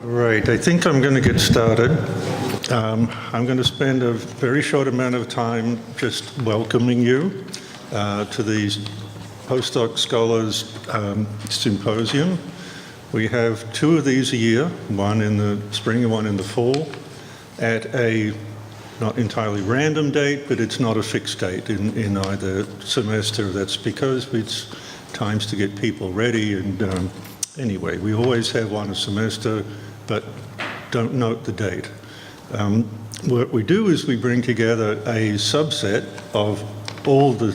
Right, I think I'm going to get started. I'm going to spend a very short amount of time just welcoming you to the Postdoc Scholars Symposium. We have two of these a year, one in the spring and one in the fall, at a not entirely random date, but it's not a fixed date in either semester. That's because it's times to get people ready. And anyway, we always have one a semester, but don't note the date. What we do is we bring together a subset of all the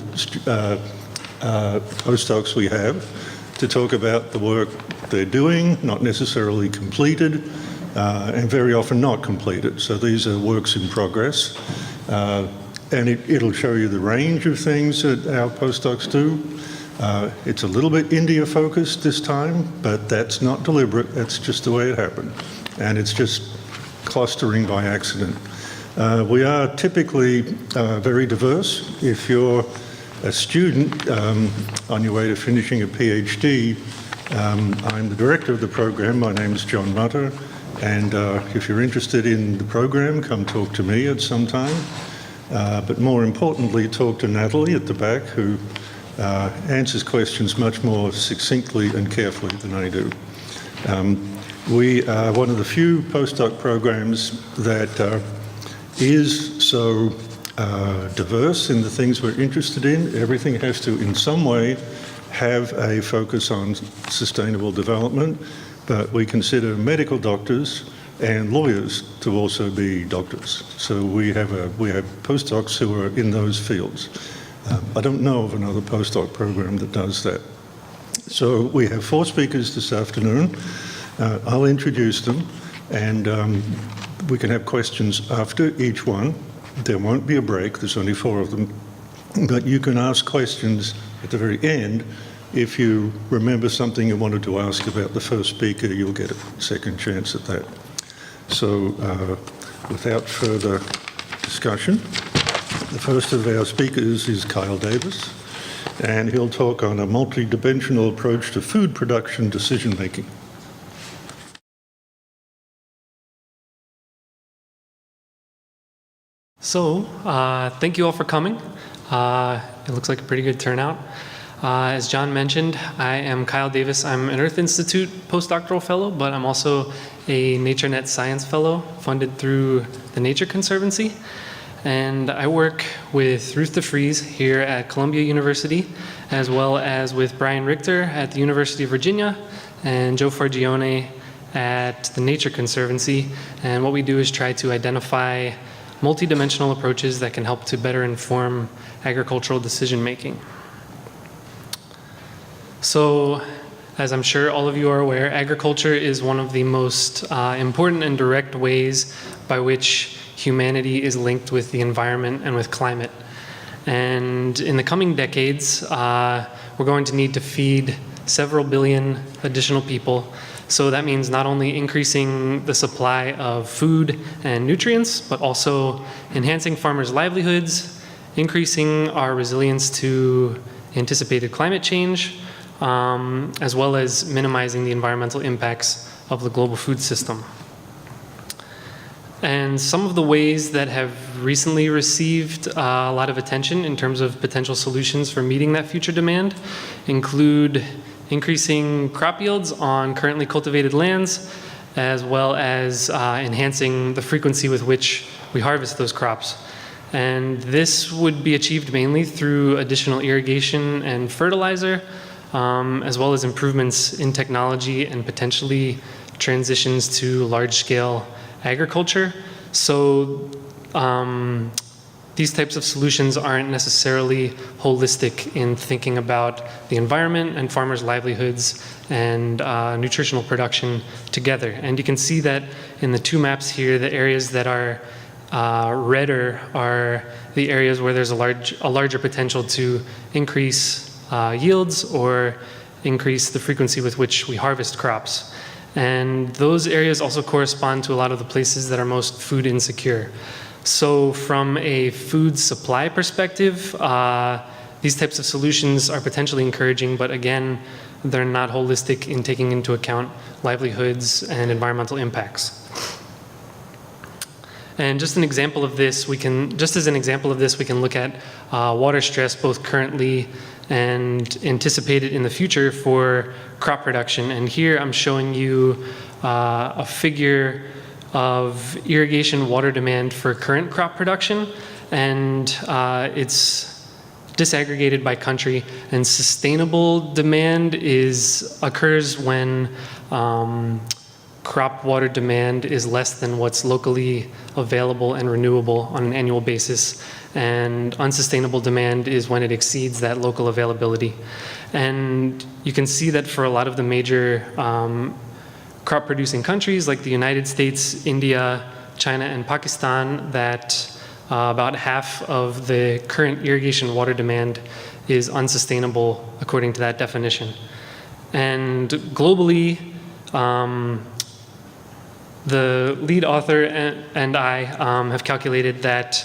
postdocs we have to talk about the work they're doing, not necessarily completed, and very often not completed. So these are works in progress. And it'll show you the range of things that our postdocs do. It's a little bit India focused this time, but that's not deliberate, that's just the way it happened. And it's just clustering by accident. We are typically very diverse. If you're a student on your way to finishing a PhD, I'm the director of the program. My name is John Mutter, and if you're interested in the program, come talk to me at some time. But more importantly, talk to Natalie at the back, who answers questions much more succinctly and carefully than I do. We are one of the few postdoc programs that is so diverse in the things we're interested in. Everything has to, in some way, have a focus on sustainable development, but we consider medical doctors and lawyers to also be doctors. So we have postdocs who are in those fields. I don't know of another postdoc program that does that. So we have 4 speakers this afternoon. I'll introduce them, and we can have questions after each one. There won't be a break, there's only 4 of them, but you can ask questions at the very end. If you remember something you wanted to ask about the first speaker, you'll get a second chance at that. So without further discussion, the first of our speakers is Kyle Davis, and he'll talk on a multidimensional approach to food production decision-making. So, thank you all for coming. It looks like a pretty good turnout. As John mentioned, I am Kyle Davis. I'm an Earth Institute postdoctoral fellow, but I'm also a NatureNet Science Fellow funded through the Nature Conservancy. And I work with Ruth DeFries here at Columbia University, as well as with Brian Richter at the University of Virginia and Joe Fargione at the Nature Conservancy. And what we do is try to identify multidimensional approaches that can help to better inform agricultural decision making. So, as I'm sure all of you are aware, agriculture is one of the most important and direct ways by which humanity is linked with the environment and with climate. And in the coming decades, we're going to need to feed several billion additional people. So that means not only increasing the supply of food and nutrients, but also enhancing farmers' livelihoods, increasing our resilience to anticipated climate change, as well as minimizing the environmental impacts of the global food system. And some of the ways that have recently received a lot of attention in terms of potential solutions for meeting that future demand include increasing crop yields on currently cultivated lands, as well as enhancing the frequency with which we harvest those crops. And this would be achieved mainly through additional irrigation and fertilizer, as well as improvements in technology and potentially transitions to large-scale agriculture. So these types of solutions aren't necessarily holistic in thinking about the environment and farmers' livelihoods and nutritional production together. And you can see that in the 2 maps here, the areas that are redder are the areas where there's a larger potential to increase yields or increase the frequency with which we harvest crops. And those areas also correspond to a lot of the places that are most food insecure. So from a food supply perspective, these types of solutions are potentially encouraging, but again, they're not holistic in taking into account livelihoods and environmental impacts. And just as an example of this, we can look at water stress both currently and anticipated in the future for crop production. And here I'm showing you a figure of irrigation water demand for current crop production, and it's disaggregated by country. And sustainable demand occurs when crop water demand is less than what's locally available and renewable on an annual basis. And unsustainable demand is when it exceeds that local availability. And you can see that for a lot of the major crop producing countries like the United States, India, China, and Pakistan, that about half of the current irrigation water demand is unsustainable according to that definition. And globally, the lead author and I have calculated that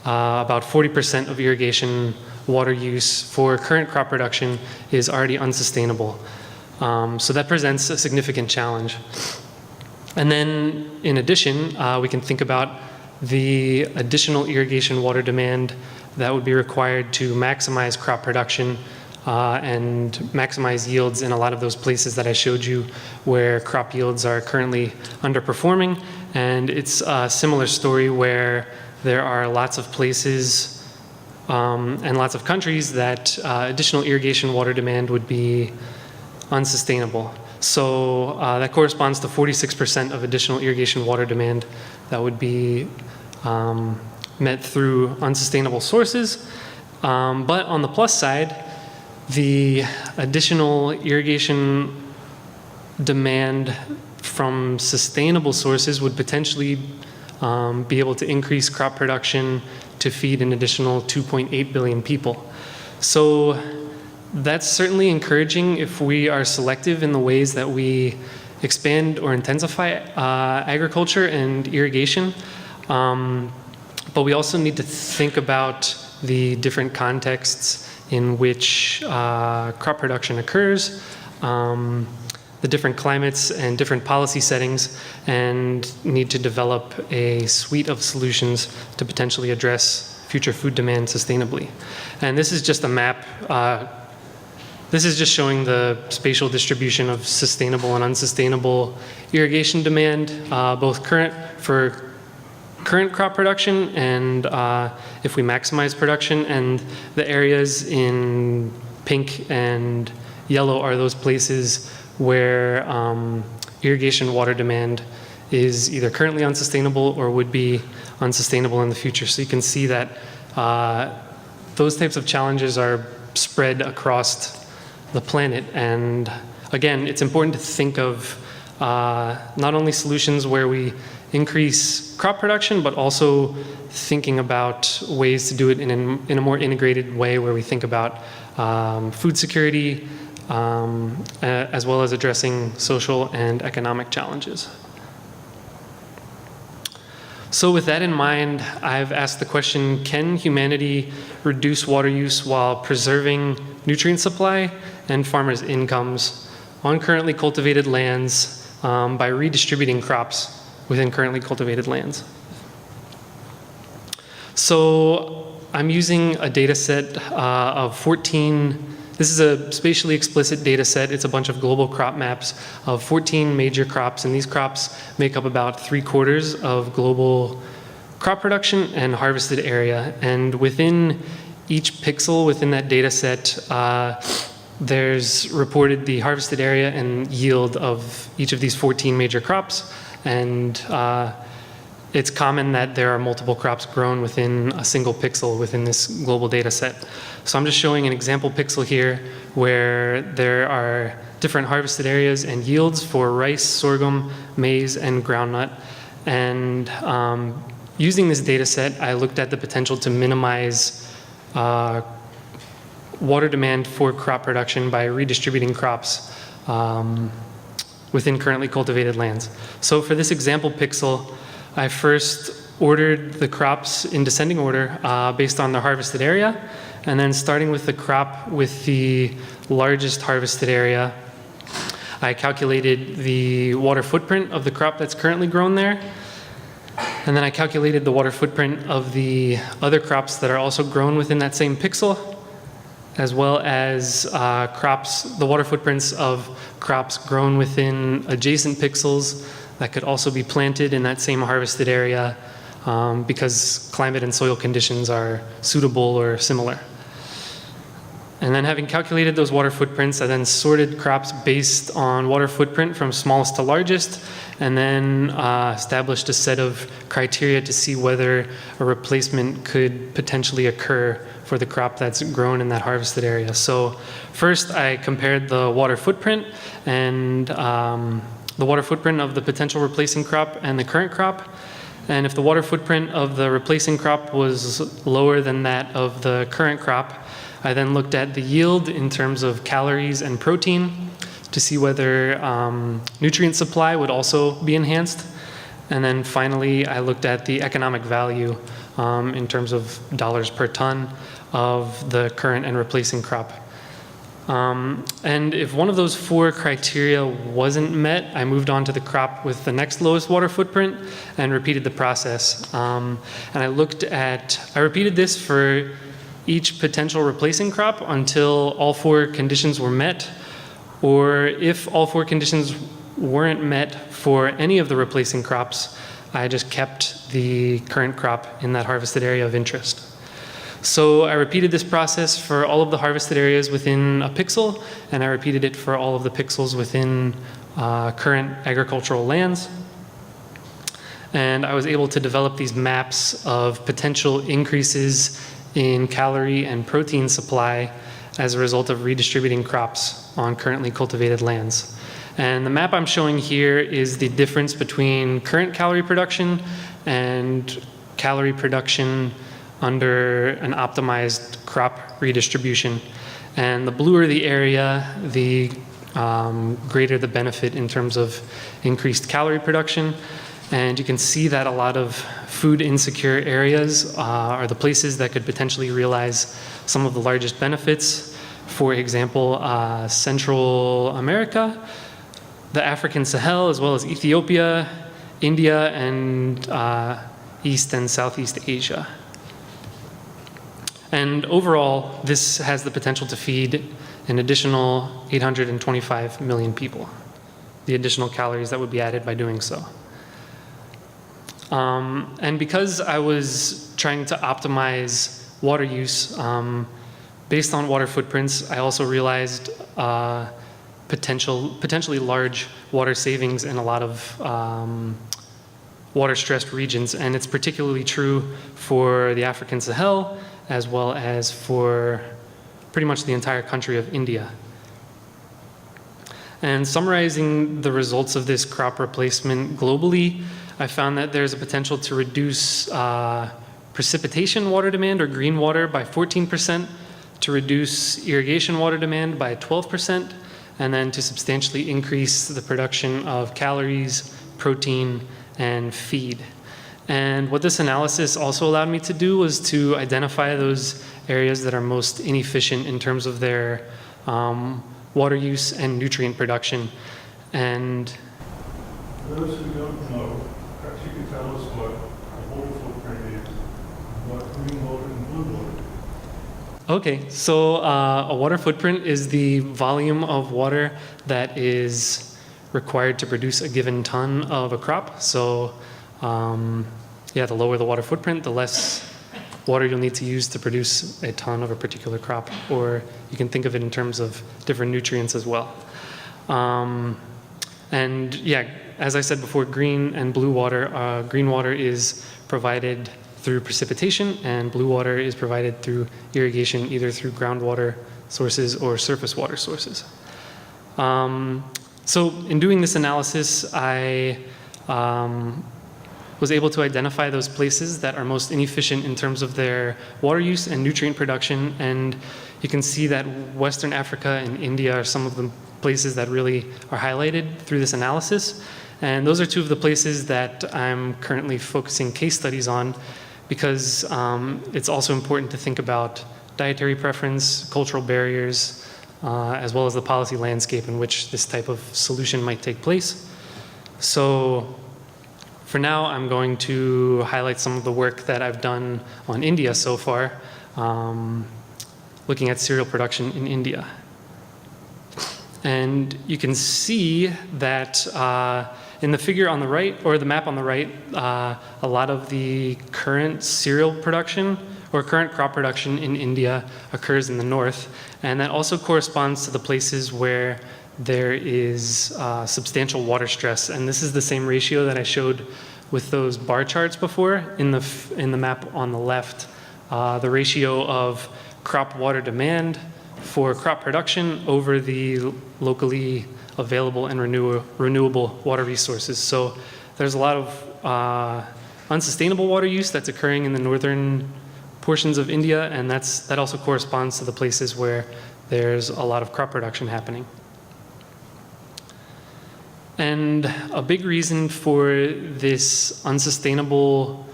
about 40% of irrigation water use for current crop production is already unsustainable. So that presents a significant challenge. And then in addition, we can think about the additional irrigation water demand that would be required to maximize crop production and maximize yields in a lot of those places that I showed you where crop yields are currently underperforming. And it's a similar story where there are lots of places and lots of countries that additional irrigation water demand would be unsustainable. So that corresponds to 46% of additional irrigation water demand that would be met through unsustainable sources. But on the plus side, the additional irrigation demand from sustainable sources would potentially be able to increase crop production to feed an additional 2.8 billion people. So that's certainly encouraging if we are selective in the ways that we expand or intensify agriculture and irrigation. But we also need to think about the different contexts in which crop production occurs, the different climates and different policy settings, and need to develop a suite of solutions to potentially address future food demand sustainably. And this is just a map. This is just showing the spatial distribution of sustainable and unsustainable irrigation demand, both for current crop production and if we maximize production. And the areas in pink and yellow are those places where irrigation water demand is either currently unsustainable or would be unsustainable in the future. So you can see that those types of challenges are spread across the planet. And again, it's important to think of not only solutions where we increase crop production, but also thinking about ways to do it in a more integrated way where we think about food security, as well as addressing social and economic challenges. So with that in mind, I've asked the question, can humanity reduce water use while preserving nutrient supply and farmers' incomes on currently cultivated lands by redistributing crops within currently cultivated lands? So I'm using a data set of 14. This is a spatially explicit data set. It's a bunch of global crop maps of 14 major crops, and these crops make up about 3/4 of global crop production and harvested area. And within each pixel within that data set, there's reported the harvested area and yield of each of these 14 major crops. And it's common that there are multiple crops grown within a single pixel within this global data set. So I'm just showing an example pixel here where there are different harvested areas and yields for rice, sorghum, maize, and groundnut. And using this data set, I looked at the potential to minimize water demand for crop production by redistributing crops within currently cultivated lands. So for this example pixel, I first ordered the crops in descending order based on the harvested area, and then starting with the crop with the largest harvested area, I calculated the water footprint of the crop that's currently grown there. And then I calculated the water footprint of the other crops that are also grown within that same pixel, as well as the water footprints of crops grown within adjacent pixels that could also be planted in that same harvested area because climate and soil conditions are suitable or similar. And then having calculated those water footprints, I then sorted crops based on water footprint from smallest to largest, and then established a set of criteria to see whether a replacement could potentially occur for the crop that's grown in that harvested area. So first I compared the water footprint and the water footprint of the potential replacing crop and the current crop. And if the water footprint of the replacing crop was lower than that of the current crop, I then looked at the yield in terms of calories and protein to see whether nutrient supply would also be enhanced. And then finally, I looked at the economic value in terms of dollars per ton of the current and replacing crop. And if one of those 4 criteria wasn't met, I moved on to the crop with the next lowest water footprint and repeated the process. And I repeated this for each potential replacing crop until all 4 conditions were met, or if all 4 conditions weren't met for any of the replacing crops, I just kept the current crop in that harvested area of interest. So I repeated this process for all of the harvested areas within a pixel, and I repeated it for all of the pixels within current agricultural lands. And I was able to develop these maps of potential increases in calorie and protein supply as a result of redistributing crops on currently cultivated lands. And the map I'm showing here is the difference between current calorie production and calorie production under an optimized crop redistribution. And the bluer the area, the greater the benefit in terms of increased calorie production. And you can see that a lot of food insecure areas are the places that could potentially realize some of the largest benefits. For example, Central America, the African Sahel, as well as Ethiopia, India, and East and Southeast Asia. And overall, this has the potential to feed an additional 825 million people, the additional calories that would be added by doing so. And because I was trying to optimize water use based on water footprints, I also realized potentially large water savings in a lot of water-stressed regions. And it's particularly true for the African Sahel, as well as for pretty much the entire country of India. And summarizing the results of this crop replacement globally, I found that there's a potential to reduce precipitation water demand, or green water, by 14%, to reduce irrigation water demand by 12%, and then to substantially increase the production of calories, protein, and feed. And what this analysis also allowed me to do was to identify those areas that are most inefficient in terms of their water use and nutrient production. And for those who don't know, perhaps you could tell us what a water footprint is, what green water and blue water. Okay, so a water footprint is the volume of water that is required to produce a given ton of a crop. So yeah, the lower the water footprint, the less water you'll need to use to produce a ton of a particular crop. Or you can think of it in terms of different nutrients as well. And yeah, as I said before, green and blue water, green water is provided through precipitation, and blue water is provided through irrigation, either through groundwater sources or surface water sources. So in doing this analysis, I was able to identify those places that are most inefficient in terms of their water use and nutrient production. And you can see that Western Africa and India are some of the places that really are highlighted through this analysis. And those are two of the places that I'm currently focusing case studies on, because it's also important to think about dietary preference, cultural barriers, as well as the policy landscape in which this type of solution might take place. So for now, I'm going to highlight some of the work that I've done on India so far, looking at cereal production in India. And you can see that in the figure on the right, or the map on the right, a lot of the current cereal production or current crop production in India occurs in the north. And that also corresponds to the places where there is substantial water stress. And this is the same ratio that I showed with those bar charts before in the map on the left. The ratio of crop water demand for crop production over the locally available and renewable water resources. So there's a lot of unsustainable water use that's occurring in the northern portions of India, and that also corresponds to the places where there's a lot of crop production happening. And a big reason for this unsustainable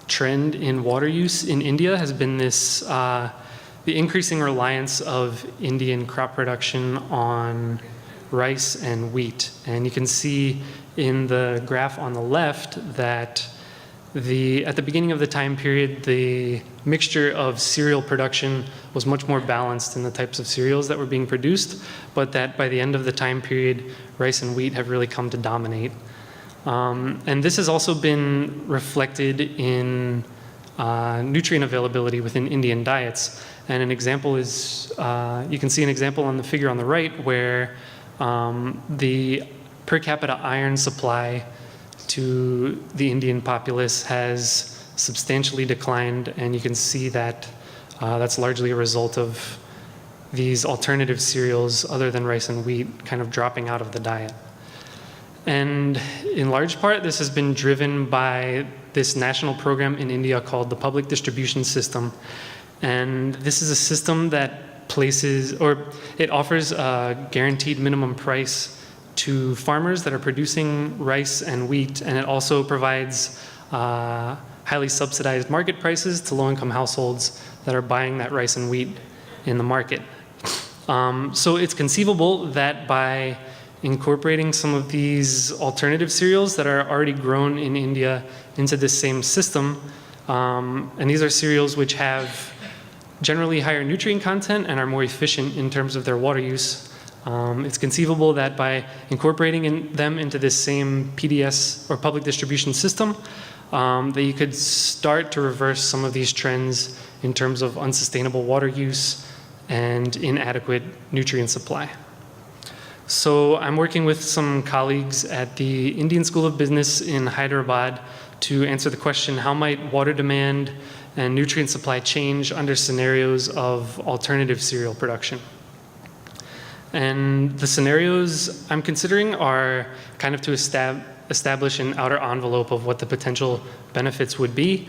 trend in water use in India has been this the increasing reliance of Indian crop production on rice and wheat. And you can see in the graph on the left that at the beginning of the time period, the mixture of cereal production was much more balanced in the types of cereals that were being produced, but that by the end of the time period, rice and wheat have really come to dominate. And this has also been reflected in nutrient availability within Indian diets. And an example is, you can see an example on the figure on the right where the per capita iron supply to the Indian populace has substantially declined, and you can see that that's largely a result of these alternative cereals other than rice and wheat kind of dropping out of the diet. And in large part, this has been driven by this national program in India called the Public Distribution System. And this is a system that it offers a guaranteed minimum price to farmers that are producing rice and wheat, and it also provides highly subsidized market prices to low-income households that are buying that rice and wheat in the market. So it's conceivable that by incorporating some of these alternative cereals that are already grown in India into this same system, and these are cereals which have generally higher nutrient content and are more efficient in terms of their water use. It's conceivable that by incorporating them into this same PDS or public distribution system, that you could start to reverse some of these trends in terms of unsustainable water use and inadequate nutrient supply. So I'm working with some colleagues at the Indian School of Business in Hyderabad to answer the question, how might water demand and nutrient supply change under scenarios of alternative cereal production? And the scenarios I'm considering are kind of to establish an outer envelope of what the potential benefits would be.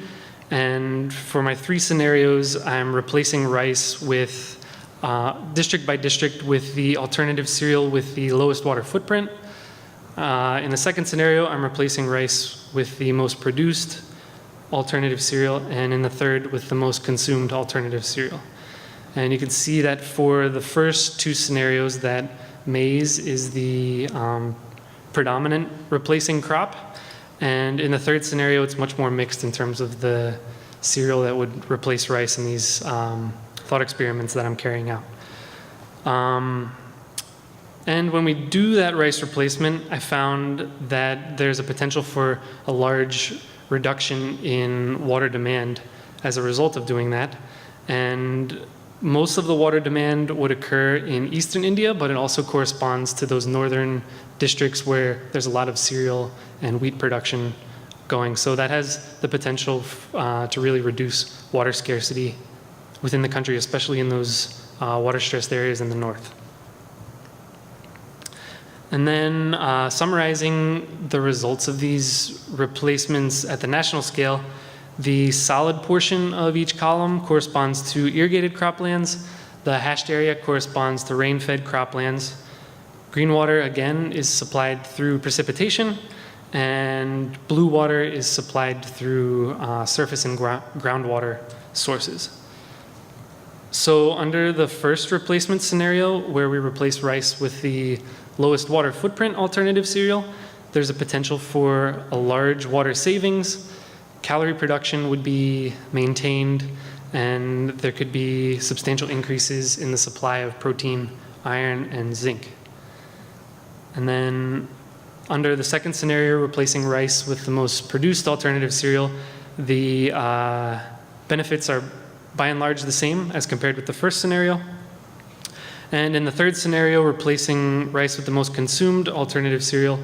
And for my 3 scenarios, I'm replacing rice with district by district with the alternative cereal with the lowest water footprint. In the second scenario, I'm replacing rice with the most produced alternative cereal, and in the third with the most consumed alternative cereal. And you can see that for the first 2 scenarios that maize is the predominant replacing crop, and in the third scenario it's much more mixed in terms of the cereal that would replace rice in these thought experiments that I'm carrying out. And when we do that rice replacement, I found that there's a potential for a large reduction in water demand as a result of doing that. And most of the water demand would occur in eastern India, but it also corresponds to those northern districts where there's a lot of cereal and wheat production going. So that has the potential to really reduce water scarcity within the country, especially in those water-stressed areas in the north. And then summarizing the results of these replacements at the national scale, the solid portion of each column corresponds to irrigated croplands. The hashed area corresponds to rain-fed croplands. Green water, again, is supplied through precipitation, and blue water is supplied through surface and groundwater sources. So under the first replacement scenario, where we replace rice with the lowest water footprint alternative cereal, there's a potential for a large water savings, calorie production would be maintained, and there could be substantial increases in the supply of protein, iron, and zinc. And then under the second scenario, replacing rice with the most produced alternative cereal, the benefits are by and large the same as compared with the first scenario. And in the third scenario, replacing rice with the most consumed alternative cereal,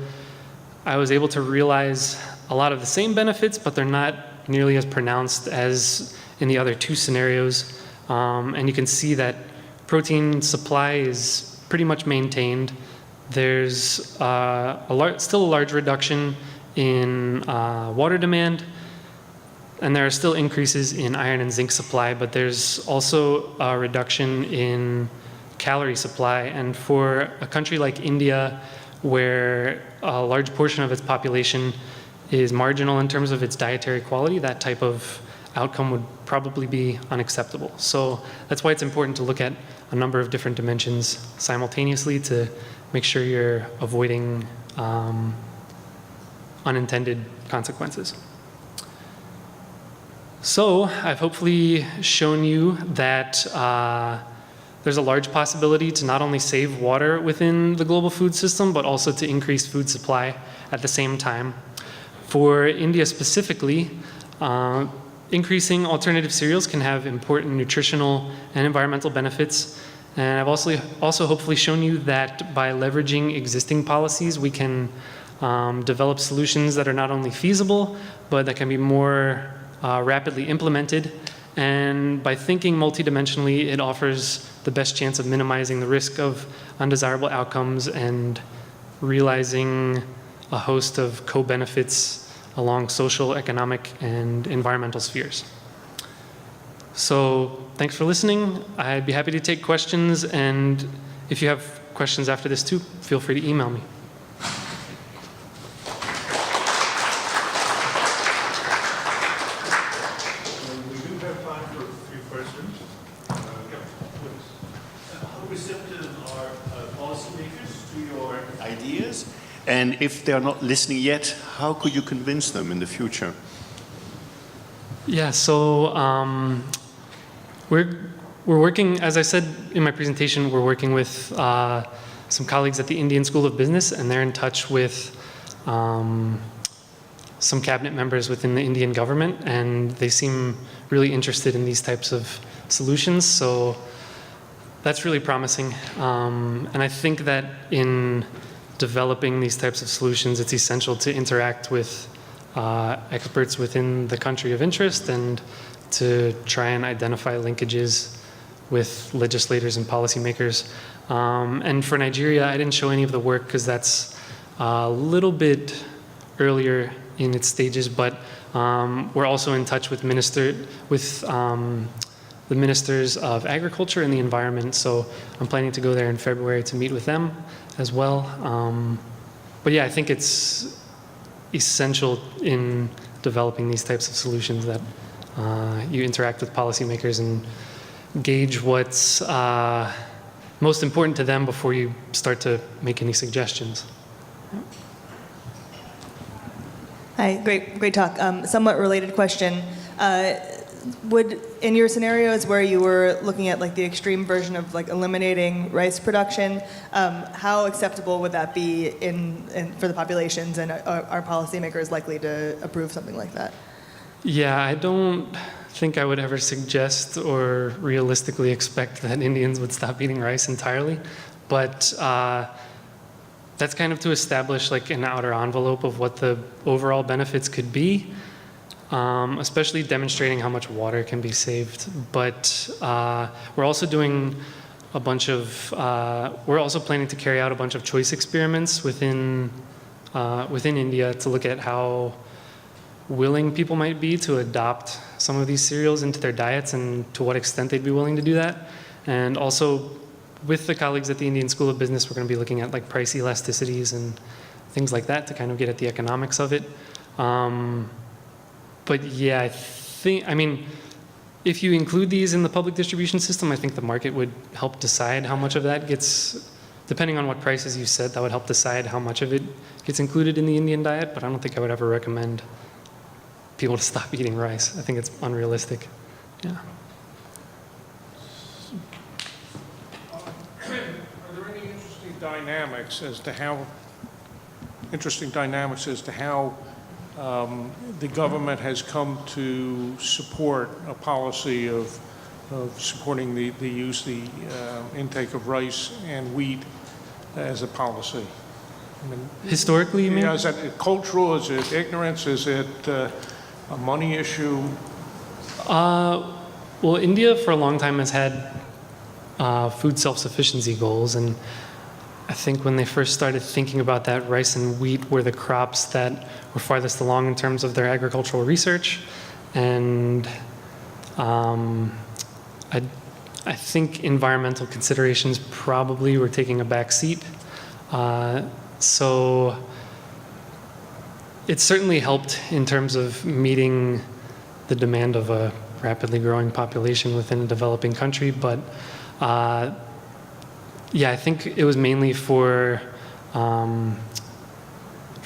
I was able to realize a lot of the same benefits, but they're not nearly as pronounced as in the other two scenarios. And you can see that protein supply is pretty much maintained. There's still a large reduction in water demand, and there are still increases in iron and zinc supply, but there's also a reduction in calorie supply. And for a country like India, where a large portion of its population is marginal in terms of its dietary quality, that type of outcome would probably be unacceptable. So that's why it's important to look at a number of different dimensions simultaneously to make sure you're avoiding unintended consequences. So I've hopefully shown you that there's a large possibility to not only save water within the global food system, but also to increase food supply at the same time. For India specifically, increasing alternative cereals can have important nutritional and environmental benefits. And I've also hopefully shown you that by leveraging existing policies, we can develop solutions that are not only feasible, but that can be more rapidly implemented. And by thinking multidimensionally, it offers the best chance of minimizing the risk of undesirable outcomes and realizing a host of co-benefits along social, economic, and environmental spheres. So thanks for listening. I'd be happy to take questions, and if you have questions after this too, feel free to email me. We do have time for a few questions. How receptive are policymakers to your ideas? And if they're not listening yet, how could you convince them in the future? Yeah, so we're working, as I said in my presentation, we're working with some colleagues at the Indian School of Business, and they're in touch with some cabinet members within the Indian government, and they seem really interested in these types of solutions. So that's really promising. And I think that in developing these types of solutions, it's essential to interact with experts within the country of interest and to try and identify linkages with legislators and policymakers. And for Nigeria, I didn't show any of the work because that's a little bit earlier in its stages, but we're also in touch with the ministers of agriculture and the environment. So I'm planning to go there in February to meet with them as well. But yeah, I think it's essential in developing these types of solutions that you interact with policymakers and gauge what's most important to them before you start to make any suggestions. Hi, great talk. Somewhat related question. Would, in your scenarios where you were looking at like the extreme version of like eliminating rice production, how acceptable would that be for the populations, and are policymakers likely to approve something like that? Yeah, I don't think I would ever suggest or realistically expect that Indians would stop eating rice entirely, but that's kind of to establish like an outer envelope of what the overall benefits could be. Especially demonstrating how much water can be saved. But we're also doing a bunch of, we're also planning to carry out a bunch of choice experiments within India to look at how willing people might be to adopt some of these cereals into their diets and to what extent they'd be willing to do that. And also with the colleagues at the Indian School of Business, we're going to be looking at like price elasticities and things like that to kind of get at the economics of it. But yeah, I mean, if you include these in the public distribution system, I think the market would help decide how much of that gets, depending on what prices you set, that would help decide how much of it gets included in the Indian diet, but I don't think I would ever recommend people to stop eating rice. I think it's unrealistic. Yeah. Are there any interesting dynamics as to how the government has come to support a policy of supporting the intake of rice and wheat as a policy? I mean, Historically, you mean? is that cultural? Is it ignorance? Is it a money issue? Well, India for a long time has had food self-sufficiency goals, and I think when they first started thinking about that, rice and wheat were the crops that were farthest along in terms of their agricultural research, and I think environmental considerations probably were taking a back seat. So it certainly helped in terms of meeting the demand of a rapidly growing population within a developing country, but yeah, I think it was mainly for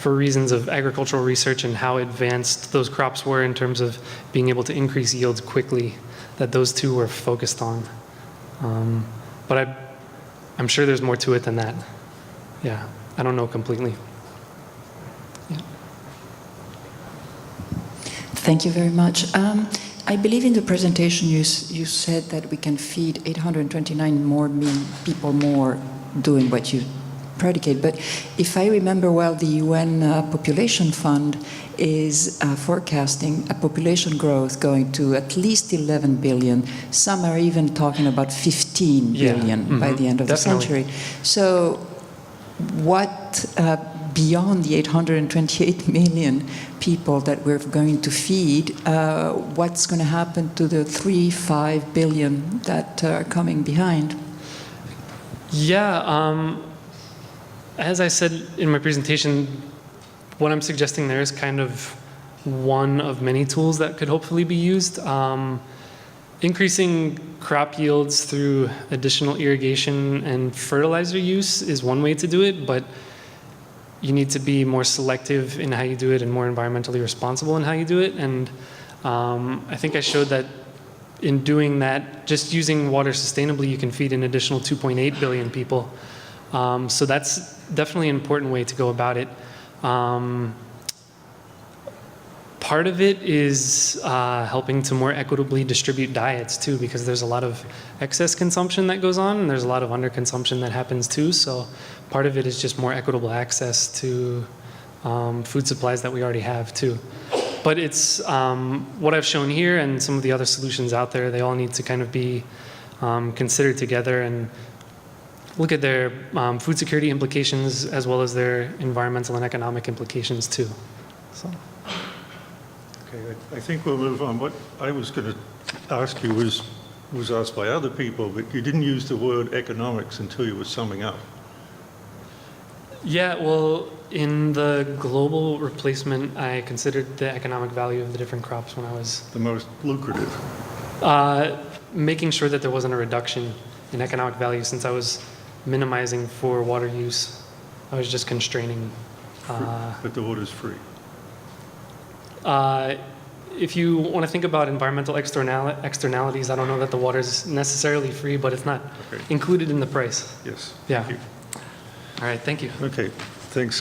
reasons of agricultural research and how advanced those crops were in terms of being able to increase yields quickly, that those two were focused on. But I'm sure there's more to it than that. Yeah, I don't know completely. Yeah. Thank you very much. I believe in the presentation you said that we can feed 829 more people more doing what you predicate. But if I remember well, the UN Population Fund is forecasting a population growth going to at least 11 billion. Some are even talking about 15 billion by the end of the century. So what, beyond the 828 million people that we're going to feed, what's going to happen to the 3-5 billion that are coming behind? Yeah, as I said in my presentation, what I'm suggesting there is kind of one of many tools that could hopefully be used. Increasing crop yields through additional irrigation and fertilizer use is one way to do it, but you need to be more selective in how you do it and more environmentally responsible in how you do it. And I think I showed that in doing that, just using water sustainably, you can feed an additional 2.8 billion people. So that's definitely an important way to go about it. Part of it is helping to more equitably distribute diets too, because there's a lot of excess consumption that goes on, and there's a lot of underconsumption that happens too. So part of it is just more equitable access to food supplies that we already have too. But it's what I've shown here and some of the other solutions out there, they all need to kind of be considered together and look at their food security implications as well as their environmental and economic implications too. So. Okay, I think we'll move on. What I was going to ask you was asked by other people, but you didn't use the word economics until you were summing up. Yeah, well, in the global replacement, I considered the economic value of the different crops when I was... The most lucrative. Making sure that there wasn't a reduction in economic value since I was minimizing for water use. I was just constraining. But the water's free. If you want to think about environmental externalities, I don't know that the water is necessarily free, but it's not included in the price. Yes. Yeah. Thank you. All right. Thank you. Okay. Thanks.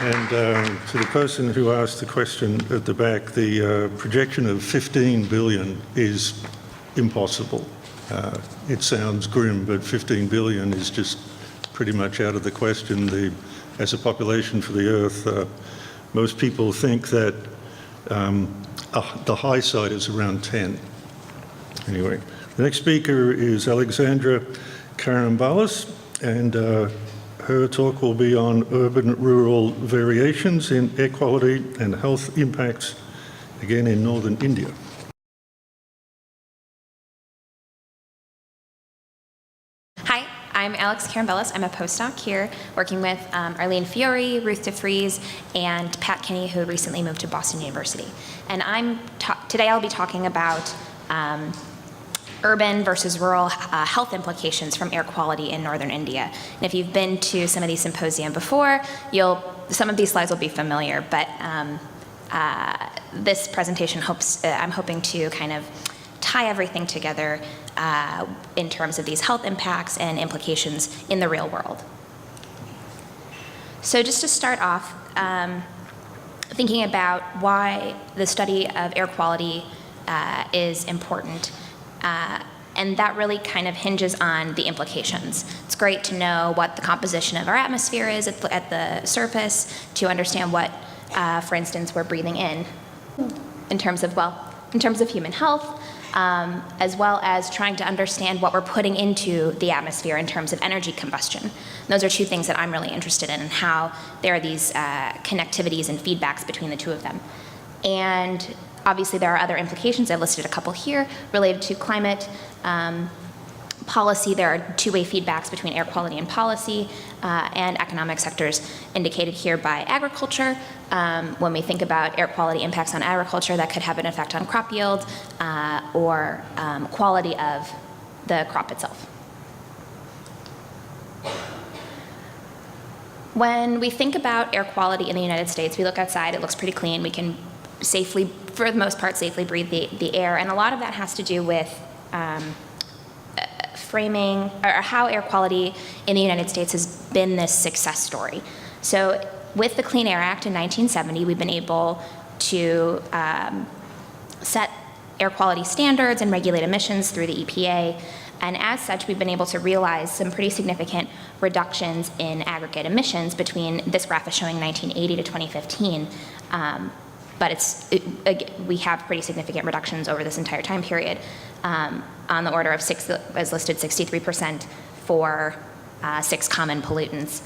And to the person who asked the question at the back, the projection of 15 billion is impossible. It sounds grim, but 15 billion is just pretty much out of the question. As a population for the Earth, most people think that the high side is around 10. Anyway, the next speaker is Alexandra Karambelas, and her talk will be on urban-rural variations in air quality and health impacts, again in northern India. Hi, I'm Alex Karambelas. I'm a postdoc here working with Arlene Fiore, Ruth DeFries, and Pat Kinney, who recently moved to Boston University. And today I'll be talking about urban versus rural health implications from air quality in northern India. And if you've been to some of these symposia before, some of these slides will be familiar, but this presentation I'm hoping to kind of tie everything together in terms of these health impacts and implications in the real world. So just to start off, thinking about why the study of air quality is important, and that really kind of hinges on the implications. It's great to know what the composition of our atmosphere is at the surface, to understand what, for instance, we're breathing in terms of human health, as well as trying to understand what we're putting into the atmosphere in terms of energy combustion. And those are two things that I'm really interested in, and how there are these connectivities and feedbacks between the two of them. And obviously there are other implications. I've listed a couple here related to climate policy. There are two-way feedbacks between air quality and policy, and economic sectors indicated here by agriculture. When we think about air quality impacts on agriculture, that could have an effect on crop yield or quality of the crop itself. When we think about air quality in the United States, we look outside, it looks pretty clean. We can safely, for the most part, safely breathe the air. And a lot of that has to do with framing, or how air quality in the United States has been this success story. So with the Clean Air Act in 1970, we've been able to set air quality standards and regulate emissions through the EPA. And as such, we've been able to realize some pretty significant reductions in aggregate emissions between, this graph is showing 1980 to 2015. But we have pretty significant reductions over this entire time period, on the order of as listed, 63% for 6 common pollutants.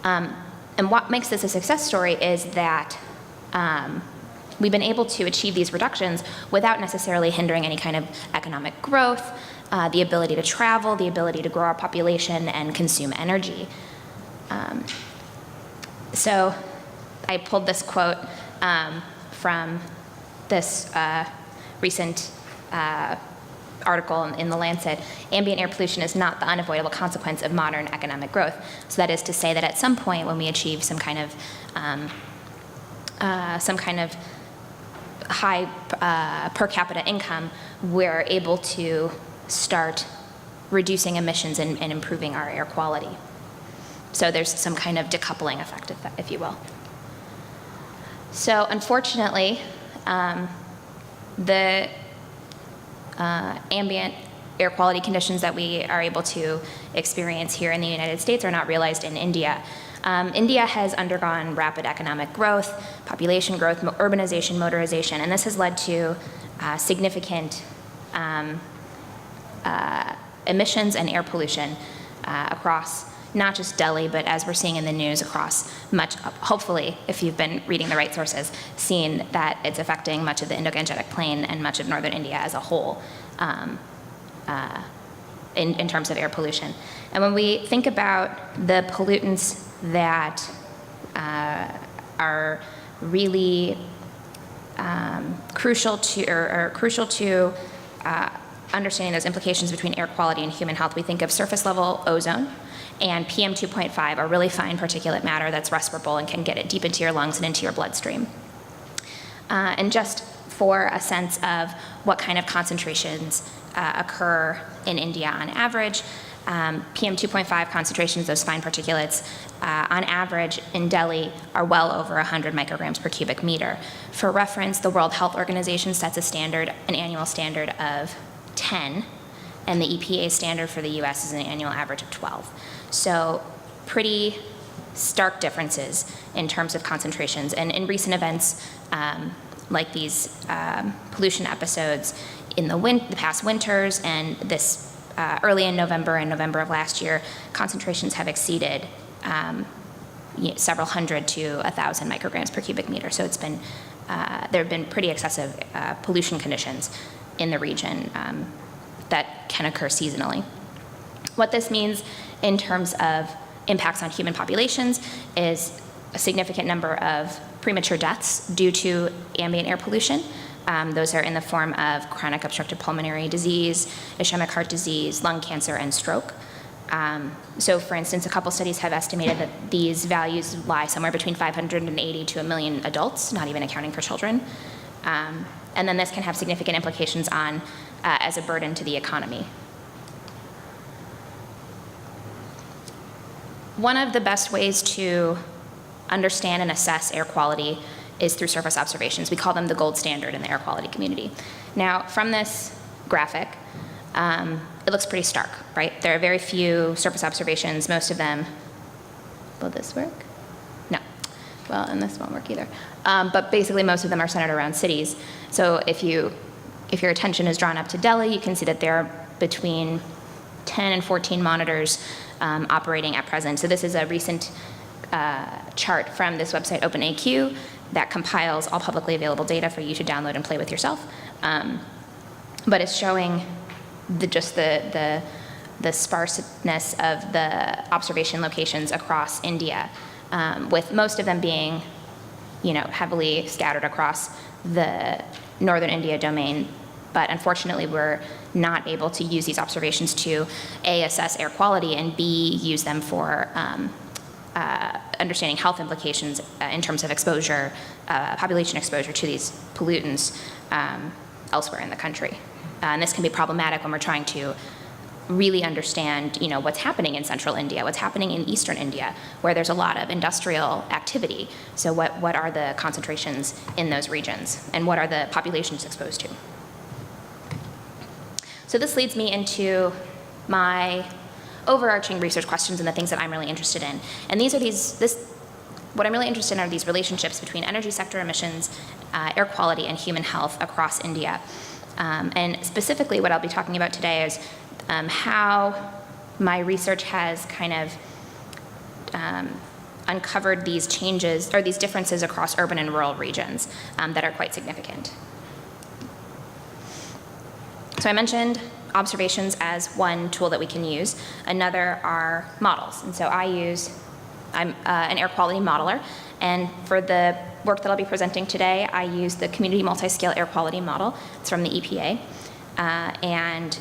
And what makes this a success story is that we've been able to achieve these reductions without necessarily hindering any kind of economic growth, the ability to travel, the ability to grow our population and consume energy. So I pulled this quote from this recent article in The Lancet. Ambient air pollution is not the unavoidable consequence of modern economic growth. So that is to say that at some point when we achieve some kind of high per capita income, we're able to start reducing emissions and improving our air quality. So there's some kind of decoupling effect, if you will. So unfortunately, the ambient air quality conditions that we are able to experience here in the United States are not realized in India. India has undergone rapid economic growth, population growth, urbanization, motorization, and this has led to significant emissions and air pollution across not just Delhi, but as we're seeing in the news, across much, hopefully, if you've been reading the right sources, seen that it's affecting much of the Indo-Gangetic Plain and much of northern India as a whole in terms of air pollution. And when we think about the pollutants that are really crucial to understanding those implications between air quality and human health, we think of surface level ozone and PM 2.5, a really fine particulate matter that's respirable and can get it deep into your lungs and into your bloodstream. And just for a sense of what kind of concentrations occur in India on average, PM 2.5 concentrations, those fine particulates, on average in Delhi are well over 100 micrograms per cubic meter. For reference, the World Health Organization sets a standard, an annual standard of 10, and the EPA standard for the US is an annual average of 12. So pretty stark differences in terms of concentrations. And in recent events, like these pollution episodes in the past winters and this early in November and November of last year, concentrations have exceeded several hundred to 1,000 micrograms per cubic meter. So it's been, there have been pretty excessive pollution conditions in the region that can occur seasonally. What this means in terms of impacts on human populations is a significant number of premature deaths due to ambient air pollution. Those are in the form of chronic obstructive pulmonary disease, ischemic heart disease, lung cancer, and stroke. So for instance, a couple studies have estimated that these values lie somewhere between 580 to 1 million adults, not even accounting for children. And then this can have significant implications on, as a burden to the economy. One of the best ways to understand and assess air quality is through surface observations. We call them the gold standard in the air quality community. Now, from this graphic, it looks pretty stark, right? There are very few surface observations, most of them, will this work? No. Well, and this won't work either. But basically, most of them are centered around cities. So if your attention is drawn up to Delhi, you can see that there are between 10 and 14 monitors operating at present. So this is a recent chart from this website, OpenAQ, that compiles all publicly available data for you to download and play with yourself. But it's showing just the sparseness of the observation locations across India, with most of them being, heavily scattered across the northern India domain. But unfortunately, we're not able to use these observations to A, assess air quality, and B, use them for understanding health implications in terms of exposure, population exposure to these pollutants elsewhere in the country. And this can be problematic when we're trying to really understand, what's happening in central India, what's happening in eastern India, where there's a lot of industrial activity. So what are the concentrations in those regions, and what are the populations exposed to? So this leads me into my overarching research questions and the things that I'm really interested in. And what I'm really interested in are these relationships between energy sector emissions, air quality, and human health across India. And specifically what I'll be talking about today is how my research has kind of uncovered these changes, or these differences across urban and rural regions that are quite significant. So I mentioned observations as one tool that we can use. Another are models. And so I'm an air quality modeler. And for the work that I'll be presenting today, I use the Community Multi-Scale Air Quality Model. It's from the EPA. And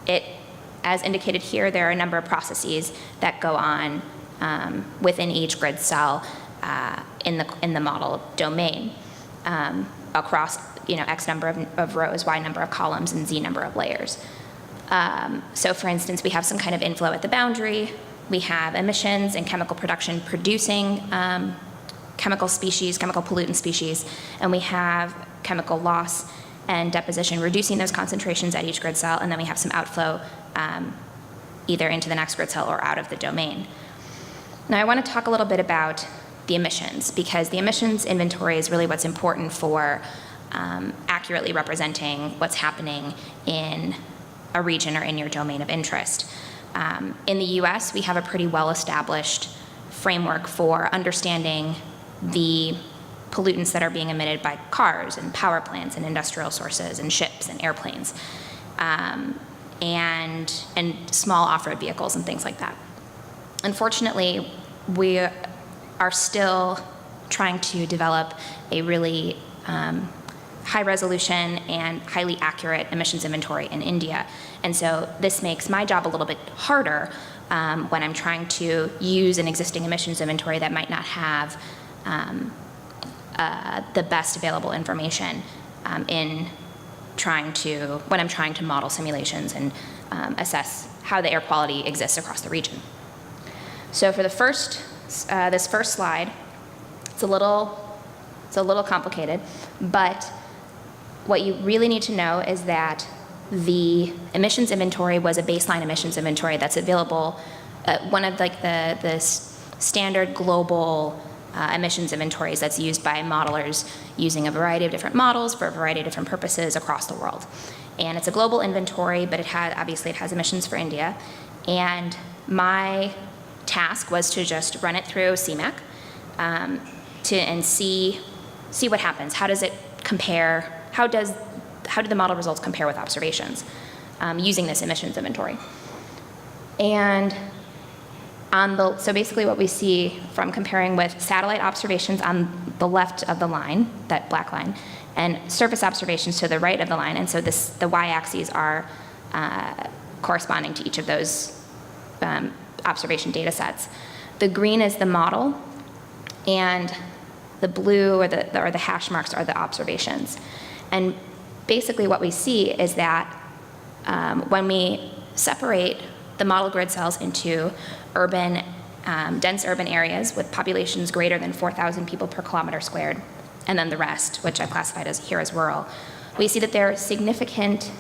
it, as indicated here, there are a number of processes that go on within each grid cell in the model domain across X number of rows, Y number of columns, and Z number of layers. So for instance, we have some kind of inflow at the boundary. We have emissions and chemical production producing chemical pollutant species, and we have chemical loss and deposition reducing those concentrations at each grid cell, and then we have some outflow either into the next grid cell or out of the domain. Now I want to talk a little bit about the emissions, because the emissions inventory is really what's important for accurately representing what's happening in a region or in your domain of interest. In the US, we have a pretty well-established framework for understanding the pollutants that are being emitted by cars and power plants and industrial sources and ships and airplanes, and small off-road vehicles and things like that. Unfortunately, we are still trying to develop a really high resolution and highly accurate emissions inventory in India. And so this makes my job a little bit harder when I'm trying to use an existing emissions inventory that might not have the best available information when I'm trying to model simulations and assess how the air quality exists across the region. So for this first slide, it's a little complicated, but what you really need to know is that the emissions inventory was a baseline emissions inventory that's available, one of the standard global emissions inventories that's used by modelers using a variety of different models for a variety of different purposes across the world. And it's a global inventory, but obviously it has emissions for India. And my task was to just run it through CMAQ and see what happens. How does it compare? How do the model results compare with observations using this emissions inventory? And so basically what we see from comparing with satellite observations on the left of the line, that black line, and surface observations to the right of the line, and so the y-axes are corresponding to each of those observation data sets. The green is the model, and the blue or the hash marks are the observations. And basically what we see is that when we separate the model grid cells into urban, dense urban areas with populations greater than 4,000 people per kilometer squared, and then the rest, which I classified here as rural, we see that there are significant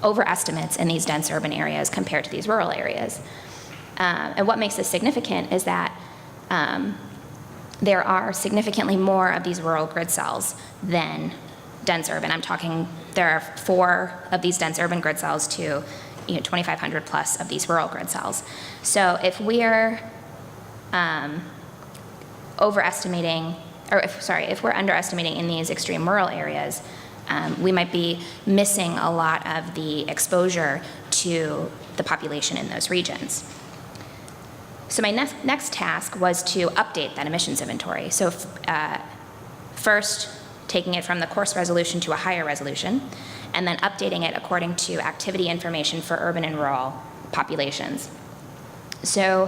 overestimates in these dense urban areas compared to these rural areas. And what makes this significant is that there are significantly more of these rural grid cells than dense urban. I'm talking, there are 4 of these dense urban grid cells to 2,500 plus of these rural grid cells. So if we're overestimating, or if we're underestimating in these extreme rural areas, we might be missing a lot of the exposure to the population in those regions. So my next task was to update that emissions inventory. So first, taking it from the coarse resolution to a higher resolution, and then updating it according to activity information for urban and rural populations. So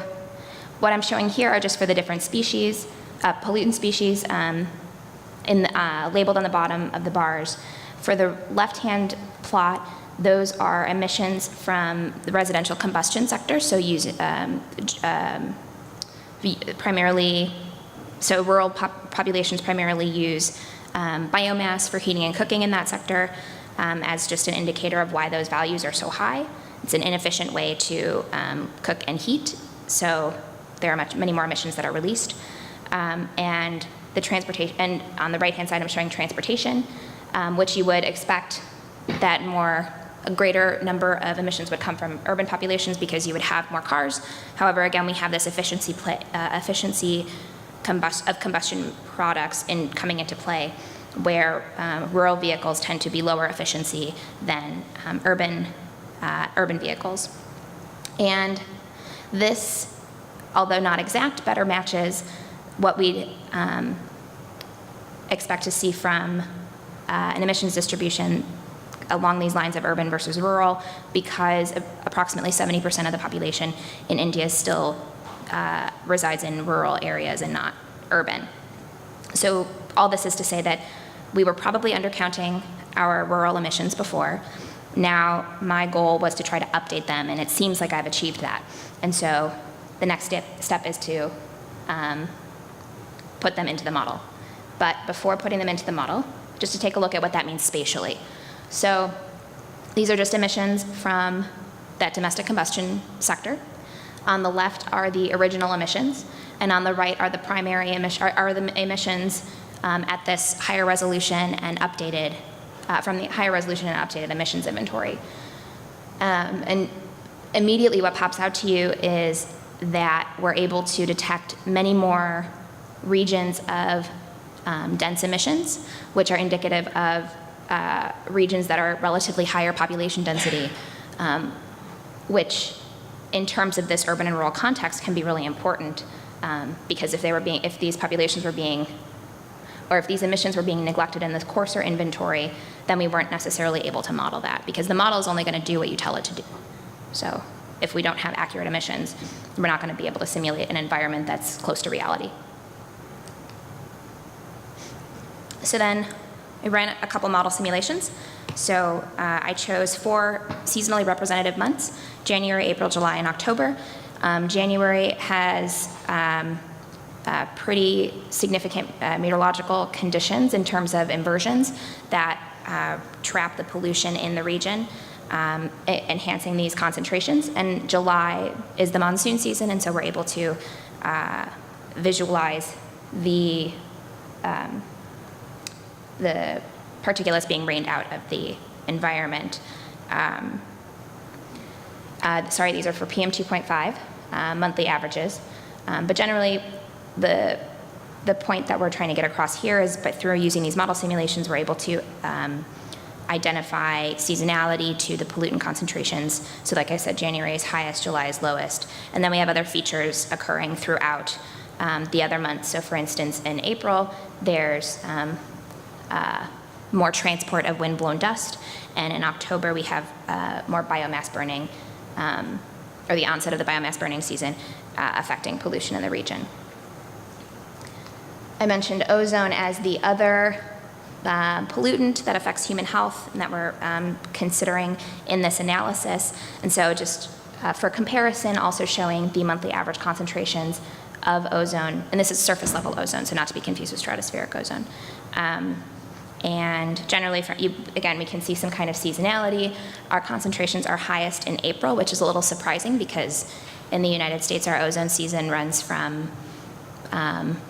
what I'm showing here are just for the different species, pollutant species labeled on the bottom of the bars. For the left-hand plot, those are emissions from the residential combustion sector, so rural populations primarily use biomass for heating and cooking in that sector as just an indicator of why those values are so high. It's an inefficient way to cook and heat, so there are many more emissions that are released. And the transportation, and on the right-hand side, I'm showing transportation, which you would expect that a greater number of emissions would come from urban populations because you would have more cars. However, again, we have this efficiency of combustion products coming into play, where rural vehicles tend to be lower efficiency than urban vehicles. And this, although not exact, better matches what we expect to see from an emissions distribution along these lines of urban versus rural, because approximately 70% of the population in India still resides in rural areas and not urban. So all this is to say that we were probably undercounting our rural emissions before. Now my goal was to try to update them, and it seems like I've achieved that. And so the next step is to put them into the model. But before putting them into the model, just to take a look at what that means spatially. So these are just emissions from that domestic combustion sector. On the left are the original emissions, and on the right are the primary emissions at this higher resolution and updated, from the higher resolution and updated emissions inventory. And immediately what pops out to you is that we're able to detect many more regions of dense emissions, which are indicative of regions that are relatively higher population density, which in terms of this urban and rural context can be really important, because if these populations were being, or if these emissions were being neglected in this coarser inventory, then we weren't necessarily able to model that, because the model is only going to do what you tell it to do. So if we don't have accurate emissions, we're not going to be able to simulate an environment that's close to reality. So then I ran a couple model simulations. So I chose 4 seasonally representative months: January, April, July, and October. January has pretty significant meteorological conditions in terms of inversions that trap the pollution in the region, enhancing these concentrations. And July is the monsoon season, and so we're able to visualize the particulates being rained out of the environment. Sorry, these are for PM 2.5, monthly averages. But generally, the point that we're trying to get across here is, but through using these model simulations, we're able to identify seasonality to the pollutant concentrations. So like I said, January is highest, July is lowest. And then we have other features occurring throughout the other months. So for instance, in April, there's more transport of wind-blown dust. And in October, we have more biomass burning, or the onset of the biomass burning season affecting pollution in the region. I mentioned ozone as the other pollutant that affects human health and that we're considering in this analysis. And so just for comparison, also showing the monthly average concentrations of ozone, and this is surface level ozone, so not to be confused with stratospheric ozone. And generally, again, we can see some kind of seasonality. Our concentrations are highest in April, which is a little surprising because in the United States, our ozone season runs from,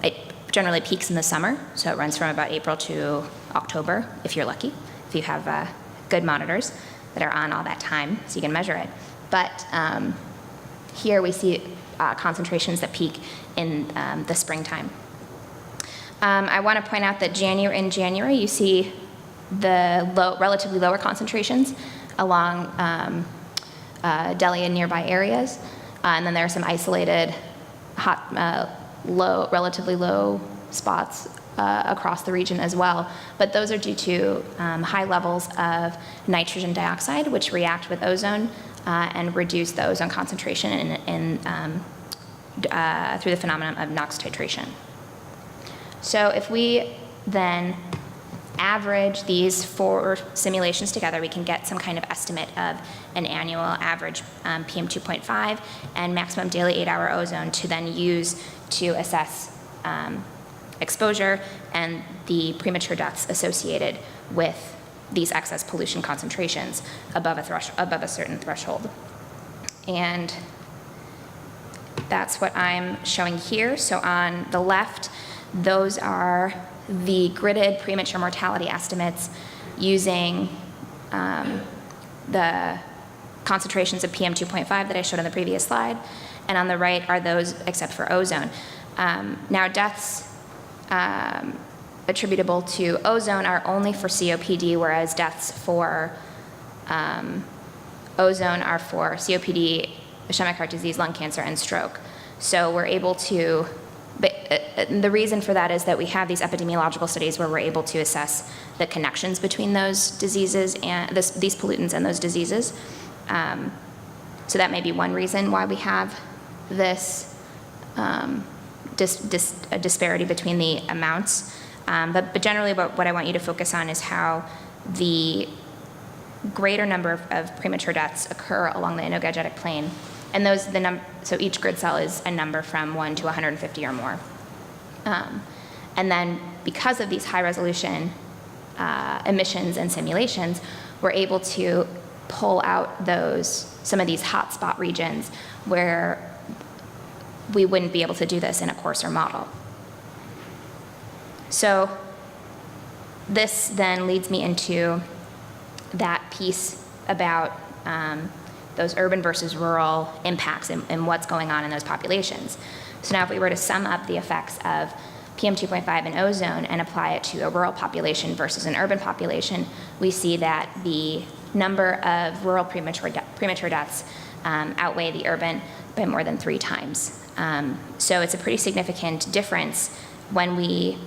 it generally peaks in the summer, so it runs from about April to October, if you're lucky, if you have good monitors that are on all that time, so you can measure it. But here we see concentrations that peak in the springtime. I want to point out that in January, you see the relatively lower concentrations along Delhi and nearby areas. And then there are some isolated, relatively low spots across the region as well. But those are due to high levels of nitrogen dioxide, which react with ozone and reduce the ozone concentration through the phenomenon of NOx titration. So if we then average these 4 simulations together, we can get some kind of estimate of an annual average PM 2.5 and maximum daily 8-hour ozone to then use to assess exposure and the premature deaths associated with these excess pollution concentrations above a certain threshold. And that's what I'm showing here. So on the left, those are the gridded premature mortality estimates using the concentrations of PM 2.5 that I showed on the previous slide. And on the right are those except for ozone. Now, deaths attributable to ozone are only for COPD, whereas deaths for ozone are for COPD, ischemic heart disease, lung cancer, and stroke. So we're able to, the reason for that is that we have these epidemiological studies where we're able to assess the connections between those diseases and these pollutants and those diseases. So that may be one reason why we have this disparity between the amounts. But generally what I want you to focus on is how the greater number of premature deaths occur along the energetic plane. And so each grid cell is a number from 1 to 150 or more. And then because of these high resolution emissions and simulations, we're able to pull out some of these hotspot regions where we wouldn't be able to do this in a coarser model. So this then leads me into that piece about those urban versus rural impacts and what's going on in those populations. So now if we were to sum up the effects of PM 2.5 and ozone and apply it to a rural population versus an urban population, we see that the number of rural premature deaths outweigh the urban by more than 3 times. So it's a pretty significant difference when we're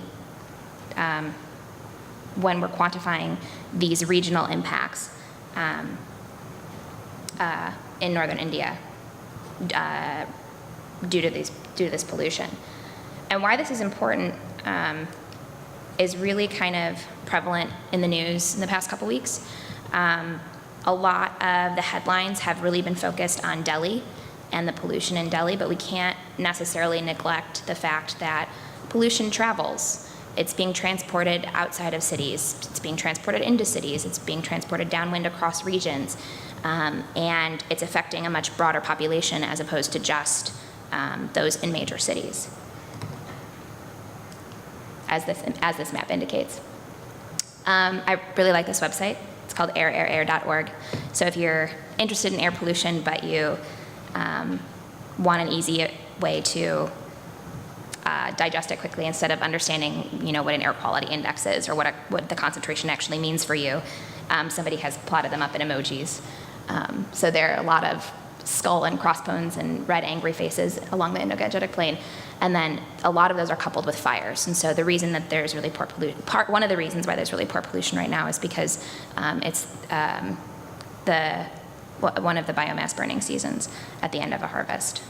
quantifying these regional impacts in northern India due to this pollution. And why this is important is really kind of prevalent in the news in the past couple weeks. A lot of the headlines have really been focused on Delhi and the pollution in Delhi, but we can't necessarily neglect the fact that pollution travels. It's being transported outside of cities. It's being transported into cities. It's being transported downwind across regions. And it's affecting a much broader population as opposed to just those in major cities, as this map indicates. I really like this website. It's called air.org. So if you're interested in air pollution, but you want an easy way to digest it quickly instead of understanding, what an air quality index is or what the concentration actually means for you. Somebody has plotted them up in emojis. So there are a lot of skull and crossbones and red angry faces along the Indo-Gangetic Plain. And then a lot of those are coupled with fires. And so the reason that there's really poor pollution, one of the reasons why there's really poor pollution right now is because it's one of the biomass burning seasons at the end of a harvest.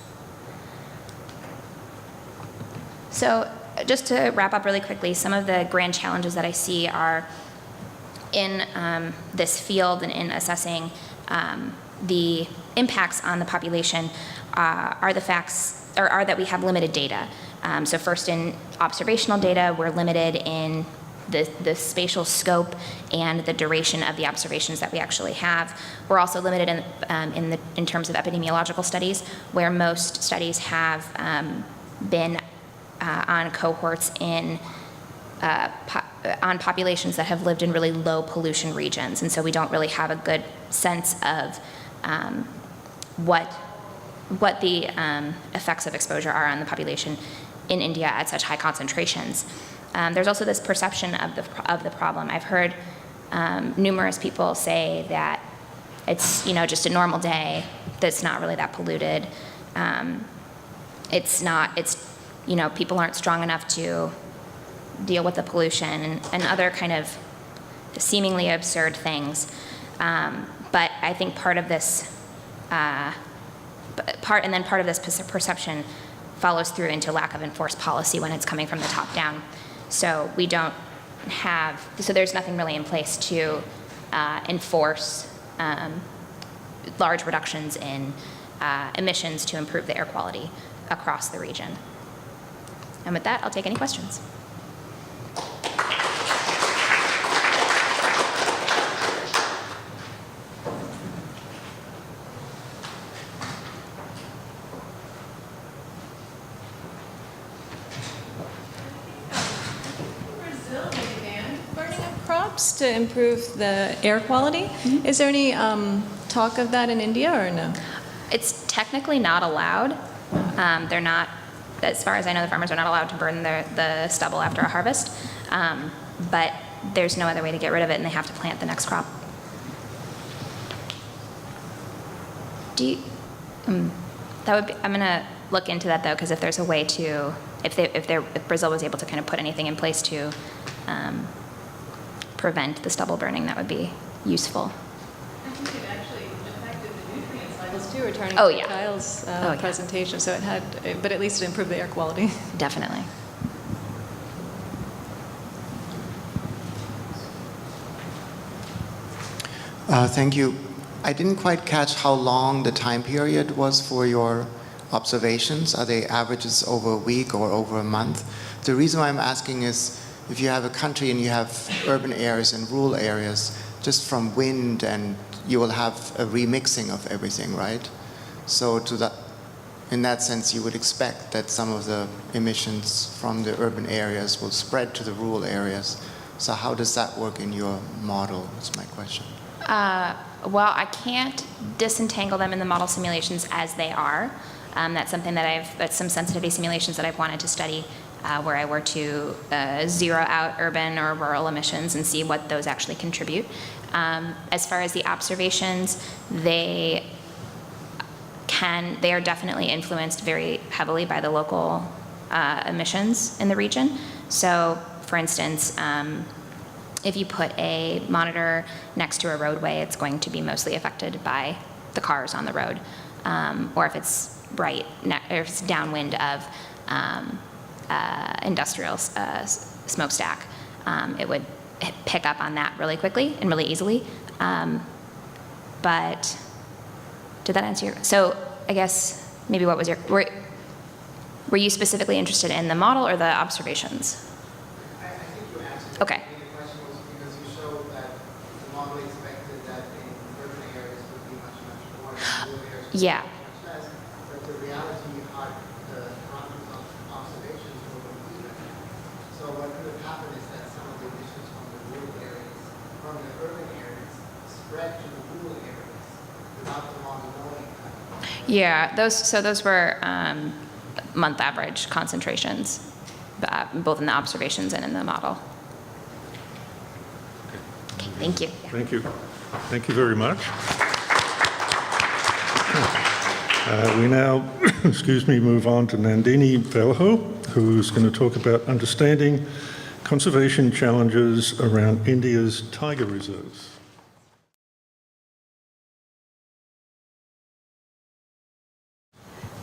So just to wrap up really quickly, some of the grand challenges that I see are in this field and in assessing the impacts on the population are that we have limited data. So first, in observational data, we're limited in the spatial scope and the duration of the observations that we actually have. We're also limited in terms of epidemiological studies, where most studies have been on cohorts on populations that have lived in really low pollution regions, and so we don't really have a good sense of what the effects of exposure are on the population in India at such high concentrations. There's also this perception of the problem. I've heard numerous people say that it's just a normal day, that's not really that polluted. People aren't strong enough to deal with the pollution and other kind of seemingly absurd things. But I think part of this perception follows through into lack of enforced policy when it's coming from the top down. So there's nothing really in place to enforce large reductions in emissions to improve the air quality across the region. And with that, I'll take any questions. To improve the air quality. Mm-hmm. Is there any talk of that in India or no? It's technically not allowed. They're not, as far as I know, the farmers are not allowed to burn the stubble after a harvest. But there's no other way to get rid of it, and they have to plant the next crop. I'm going to look into that though, because if there's a way to, if Brazil was able to kind of put anything in place to prevent the stubble burning, that would be useful. I think it actually affected the nutrient cycles too, returning to yeah. Kyle's presentation. So but at least it improved the air quality. Definitely. Thank you. I didn't quite catch how long the time period was for your observations. Are they averages over a week or over a month? The reason why I'm asking is, if you have a country and you have urban areas and rural areas, just from wind, and you will have a remixing of everything, right? So in that sense, you would expect that some of the emissions from the urban areas will spread to the rural areas. So how does that work in your model, is my question. Well, I can't disentangle them in the model simulations as they are. That's something that's some sensitivity simulations that I've wanted to study, where I were to zero out urban or rural emissions and see what those actually contribute. As far as the observations, they are definitely influenced very heavily by the local emissions in the region. So, for instance, if you put a monitor next to a roadway, it's going to be mostly affected by the cars on the road. Or if it's or if it's downwind of industrial smokestack, it would pick up on that really quickly and really easily. But did that answer your? So I guess maybe what was your? Were you specifically interested in the model or the observations? I think you answered. Okay. The question was because you showed that the model expected that in urban areas would be much more, in rural areas would Yeah. be much less. But the reality, the content of observations were even. So what could have happened is that some of the emissions from the rural areas, from the urban areas, spread to the rural areas without the model knowing that. Yeah, those were month average concentrations. both in the observations and in the model. Okay, thank you. Thank you. Thank you very much. We now, move on to Nandini Velho, who's going to talk about understanding conservation challenges around India's tiger reserves.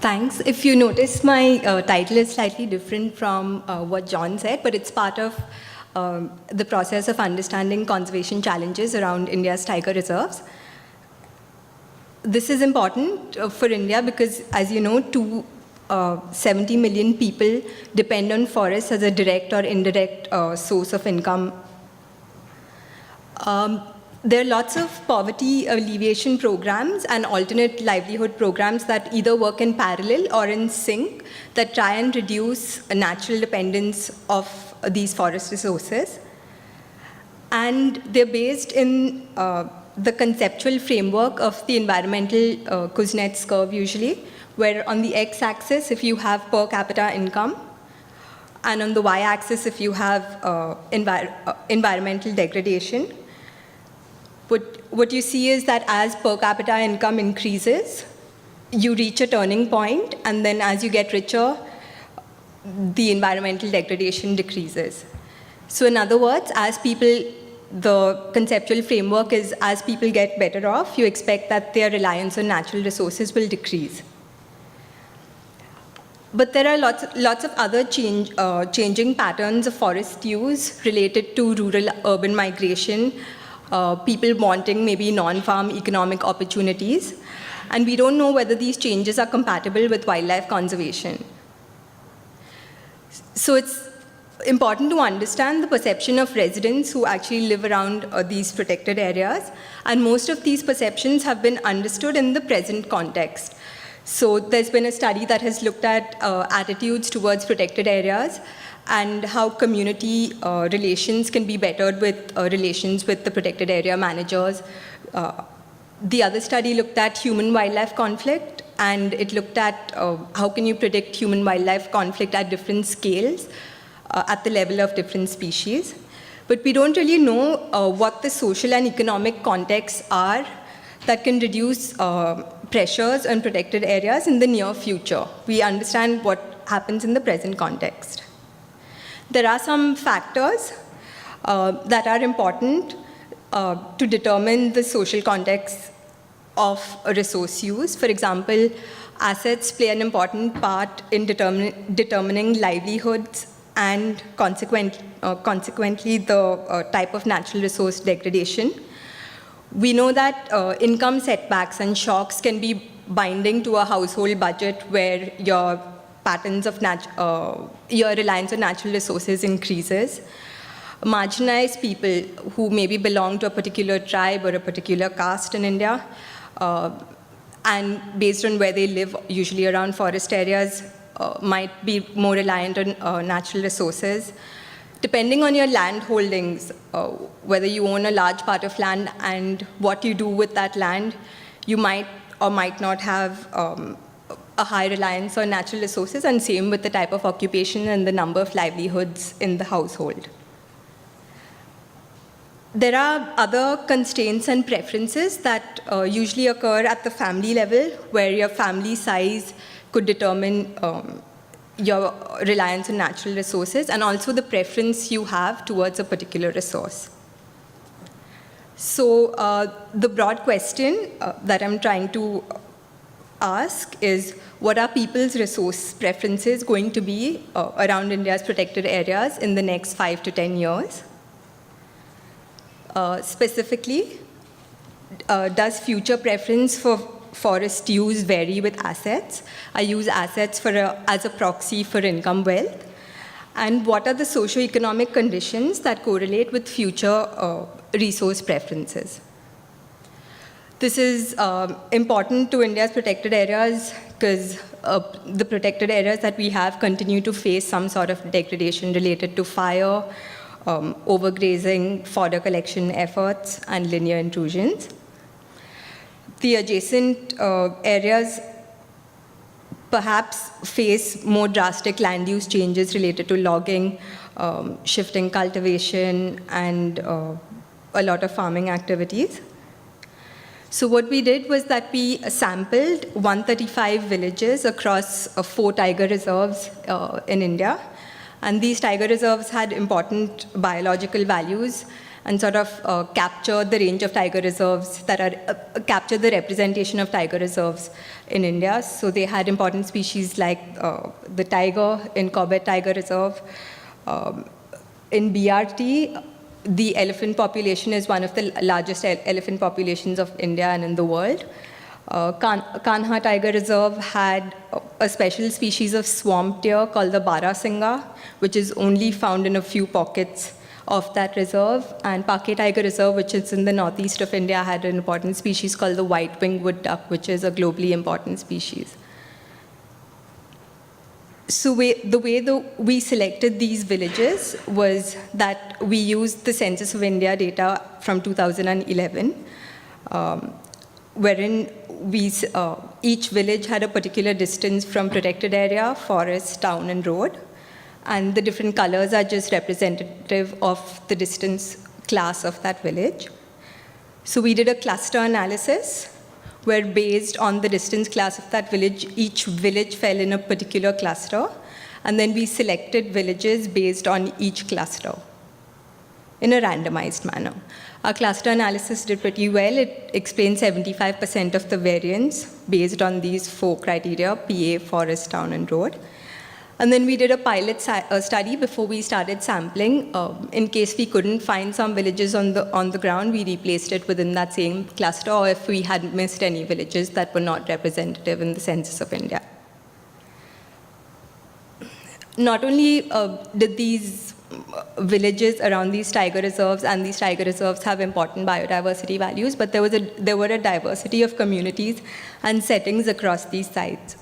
Thanks. If you notice, my title is slightly different from what John said, but it's part of the process of understanding conservation challenges around India's tiger reserves. This is important for India because, as you know, 70 million people depend on forests as a direct or indirect source of income. There are lots of poverty alleviation programs and alternate livelihood programs that either work in parallel or in sync that try and reduce a natural dependence of these forest resources. And they're based in the conceptual framework of the environmental Kuznets curve usually, where on the x-axis, if you have per capita income, and on the y-axis, if you have environmental degradation. What you see is that as per capita income increases, you reach a turning point, and then as you get richer, the environmental degradation decreases. So in other words, the conceptual framework is as people get better off, you expect that their reliance on natural resources will decrease. But there are lots of other changing patterns of forest use related to rural-urban migration, people wanting maybe non-farm economic opportunities, and we don't know whether these changes are compatible with wildlife conservation. So it's important to understand the perception of residents who actually live around these protected areas, and most of these perceptions have been understood in the present context. So there's been a study that has looked at attitudes towards protected areas and how community relations can be bettered with relations with the protected area managers. The other study looked at human-wildlife conflict, and it looked at how can you predict human-wildlife conflict at different scales, at the level of different species. But we don't really know what the social and economic contexts are that can reduce pressures on protected areas in the near future. We understand what happens in the present context. There are some factors that are important to determine the social context of a resource use. For example, assets play an important part in determining livelihoods and consequently the type of natural resource degradation. We know that income setbacks and shocks can be binding to a household budget where your patterns of your reliance on natural resources increases. Marginalized people who maybe belong to a particular tribe or a particular caste in India, and based on where they live, usually around forest areas, might be more reliant on natural resources. Depending on your land holdings, whether you own a large part of land and what you do with that land, you might or might not have a high reliance on natural resources, and same with the type of occupation and the number of livelihoods in the household. There are other constraints and preferences that usually occur at the family level, where your family size could determine your reliance on natural resources, and also the preference you have towards a particular resource. So the broad question that I'm trying to ask is, what are people's resource preferences going to be around India's protected areas in the next 5 to 10 years? Specifically, does future preference for forest use vary with assets? I use assets as a proxy for income wealth. And what are the socio-economic conditions that correlate with future resource preferences? This is important to India's protected areas because the protected areas that we have continue to face some sort of degradation related to fire, overgrazing, fodder collection efforts, and linear intrusions. The adjacent areas perhaps face more drastic land use changes related to logging, shifting cultivation, and a lot of farming activities. So what we did was that we sampled 135 villages across 4 tiger reserves in India. And these tiger reserves had important biological values and sort of captured the range of tiger reserves that are, captured the representation of tiger reserves in India. So they had important species like the tiger in Corbett Tiger Reserve. In BRT, the elephant population is one of the largest elephant populations of India and in the world. Kanha Tiger Reserve had a special species of swamp deer called the Barasingha, which is only found in a few pockets of that reserve. And Pake Tiger Reserve, which is in the northeast of India, had an important species called the white-winged wood duck, which is a globally important species. So the way we selected these villages was that we used the Census of India data from 2011, wherein each village had a particular distance from protected area, forest, town, and road. And the different colors are just representative of the distance class of that village. So we did a cluster analysis, where based on the distance class of that village, each village fell in a particular cluster. And then we selected villages based on each cluster in a randomized manner. Our cluster analysis did pretty well. It explained 75% of the variance based on these 4 criteria: PA, forest, town, and road. And then we did a pilot study before we started sampling. In case we couldn't find some villages on the ground, we replaced it within that same cluster, or if we had missed any villages that were not representative in the Census of India. Not only did these villages around these tiger reserves and these tiger reserves have important biodiversity values, but there were a diversity of communities and settings across these sites.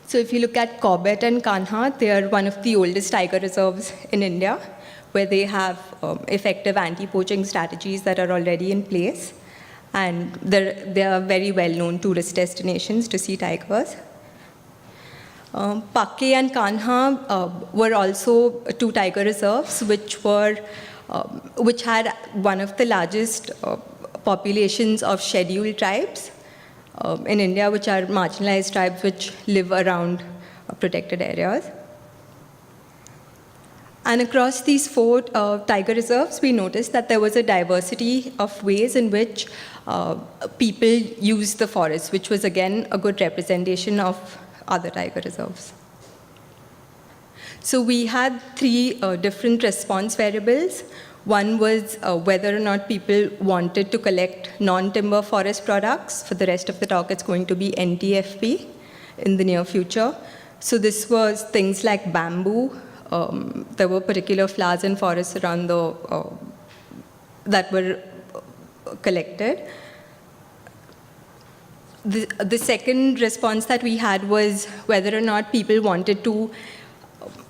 So if you look at Corbett and Kanha, they are one of the oldest tiger reserves in India, where they have effective anti-poaching strategies that are already in place. And they are very well-known tourist destinations to see tigers. Pake and Kanha were also 2 tiger reserves, which had one of the largest populations of scheduled tribes in India, which are marginalized tribes which live around protected areas. And across these 4 tiger reserves, we noticed that there was a diversity of ways in which people use the forest, which was again a good representation of other tiger reserves. So we had 3 different response variables. One was whether or not people wanted to collect non-timber forest products. For the rest of the talk, it's going to be NTFP in the near future. So this was things like bamboo. There were particular flowers and forests around that were collected. The second response that we had was whether or not people wanted to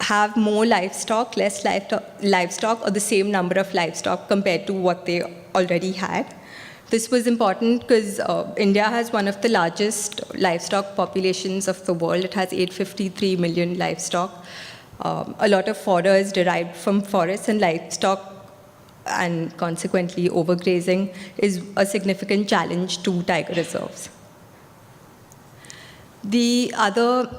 have more livestock, less livestock, or the same number of livestock compared to what they already had. This was important because India has one of the largest livestock populations of the world. It has 853 million livestock. A lot of fodder is derived from forests, and livestock, and consequently overgrazing, is a significant challenge to tiger reserves. The other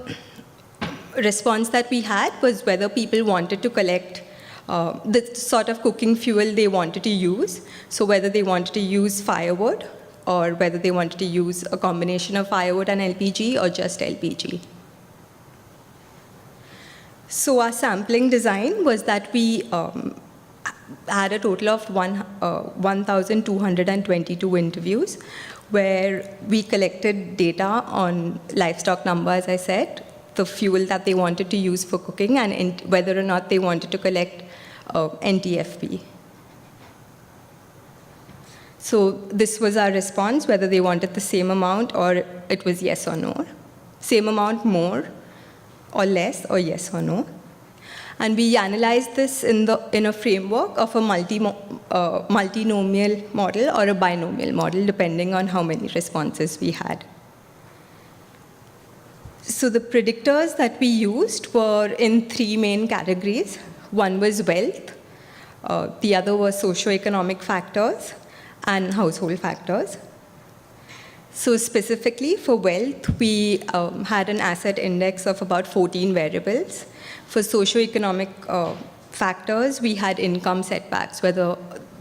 response that we had was whether people wanted to collect the sort of cooking fuel they wanted to use. So whether they wanted to use firewood, or whether they wanted to use a combination of firewood and LPG, or just LPG. So our sampling design was that we had a total of 1,222 interviews, where we collected data on livestock number, as I said, the fuel that they wanted to use for cooking, and whether or not they wanted to collect NTFP. So this was our response, whether they wanted the same amount, or it was yes or no. Same amount, more or less, or yes or no. And we analyzed this in a framework of a multinomial model or a binomial model, depending on how many responses we had. So the predictors that we used were in 3 main categories. One was wealth, the other was socioeconomic factors, and household factors. So specifically for wealth, we had an asset index of about 14 variables. For socioeconomic factors, we had income setbacks, whether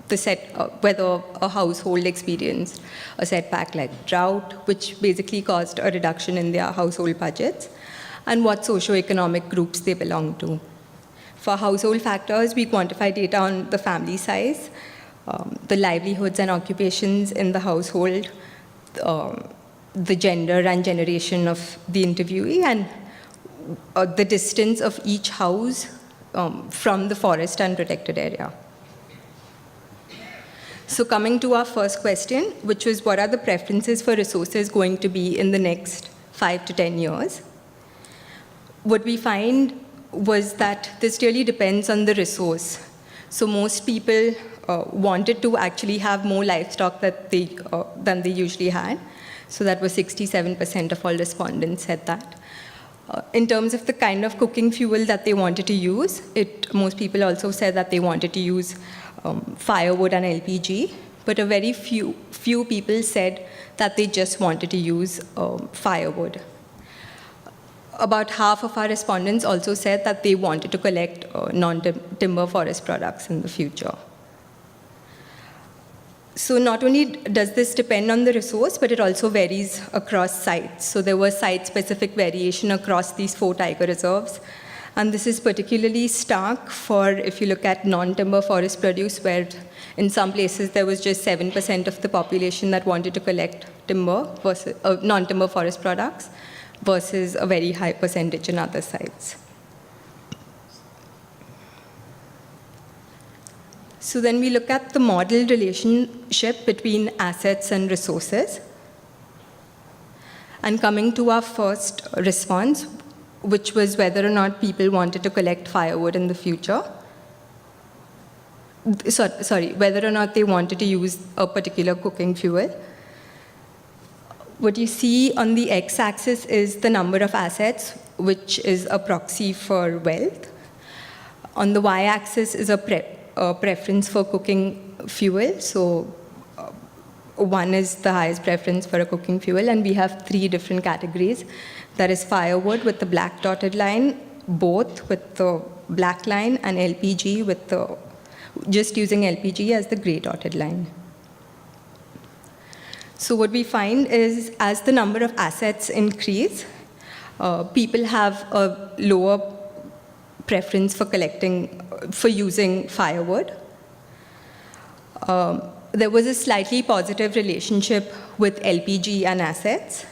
a household experienced a setback like drought, which basically caused a reduction in their household budgets, and what socioeconomic groups they belong to. For household factors, we quantify data on the family size, the livelihoods and occupations in the household, the gender and generation of the interviewee, and the distance of each house from the forest and protected area. So coming to our first question, which was what are the preferences for resources going to be in the next 5 to 10 years? What we find was that this really depends on the resource. So most people wanted to actually have more livestock than they usually had. So that was 67% of all respondents said that. In terms of the kind of cooking fuel that they wanted to use, most people also said that they wanted to use firewood and LPG, but a very few people said that they just wanted to use firewood. About half of our respondents also said that they wanted to collect non-timber forest products in the future. So not only does this depend on the resource, but it also varies across sites. So there was site-specific variation across these 4 tiger reserves. And this is particularly stark for if you look at non-timber forest produce, where in some places there was just 7% of the population that wanted to collect timber versus non-timber forest products, versus a very high percentage in other sites. So then we look at the model relationship between assets and resources. And coming to our first response, which was whether or not people wanted to collect firewood in the future. Sorry, whether or not they wanted to use a particular cooking fuel. What you see on the x-axis is the number of assets, which is a proxy for wealth. On the y-axis is a preference for cooking fuel. So 1 is the highest preference for a cooking fuel, and we have 3 different categories. That is firewood with the black dotted line, both with the black line, and LPG with just using LPG as the gray dotted line. So what we find is as the number of assets increase, people have a lower preference for using firewood. There was a slightly positive relationship with LPG and assets.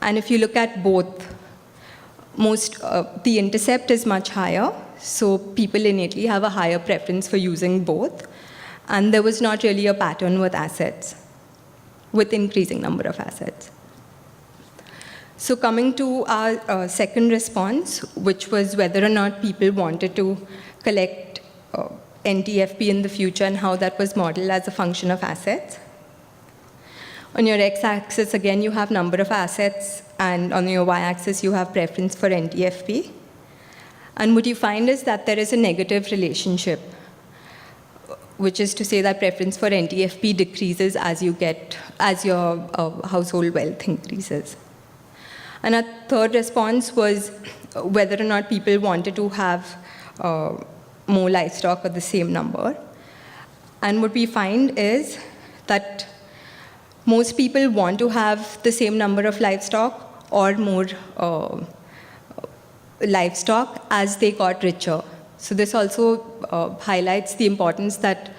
And if you look at both, the intercept is much higher, so people innately have a higher preference for using both. And there was not really a pattern with assets, with increasing number of assets. So coming to our second response, which was whether or not people wanted to collect NTFP in the future and how that was modeled as a function of assets. On your x-axis, again, you have number of assets, and on your y-axis, you have preference for NTFP. And what you find is that there is a negative relationship, which is to say that preference for NTFP decreases as your household wealth increases. And our third response was whether or not people wanted to have more livestock or the same number. And what we find is that most people want to have the same number of livestock or more livestock as they got richer. So this also highlights the importance that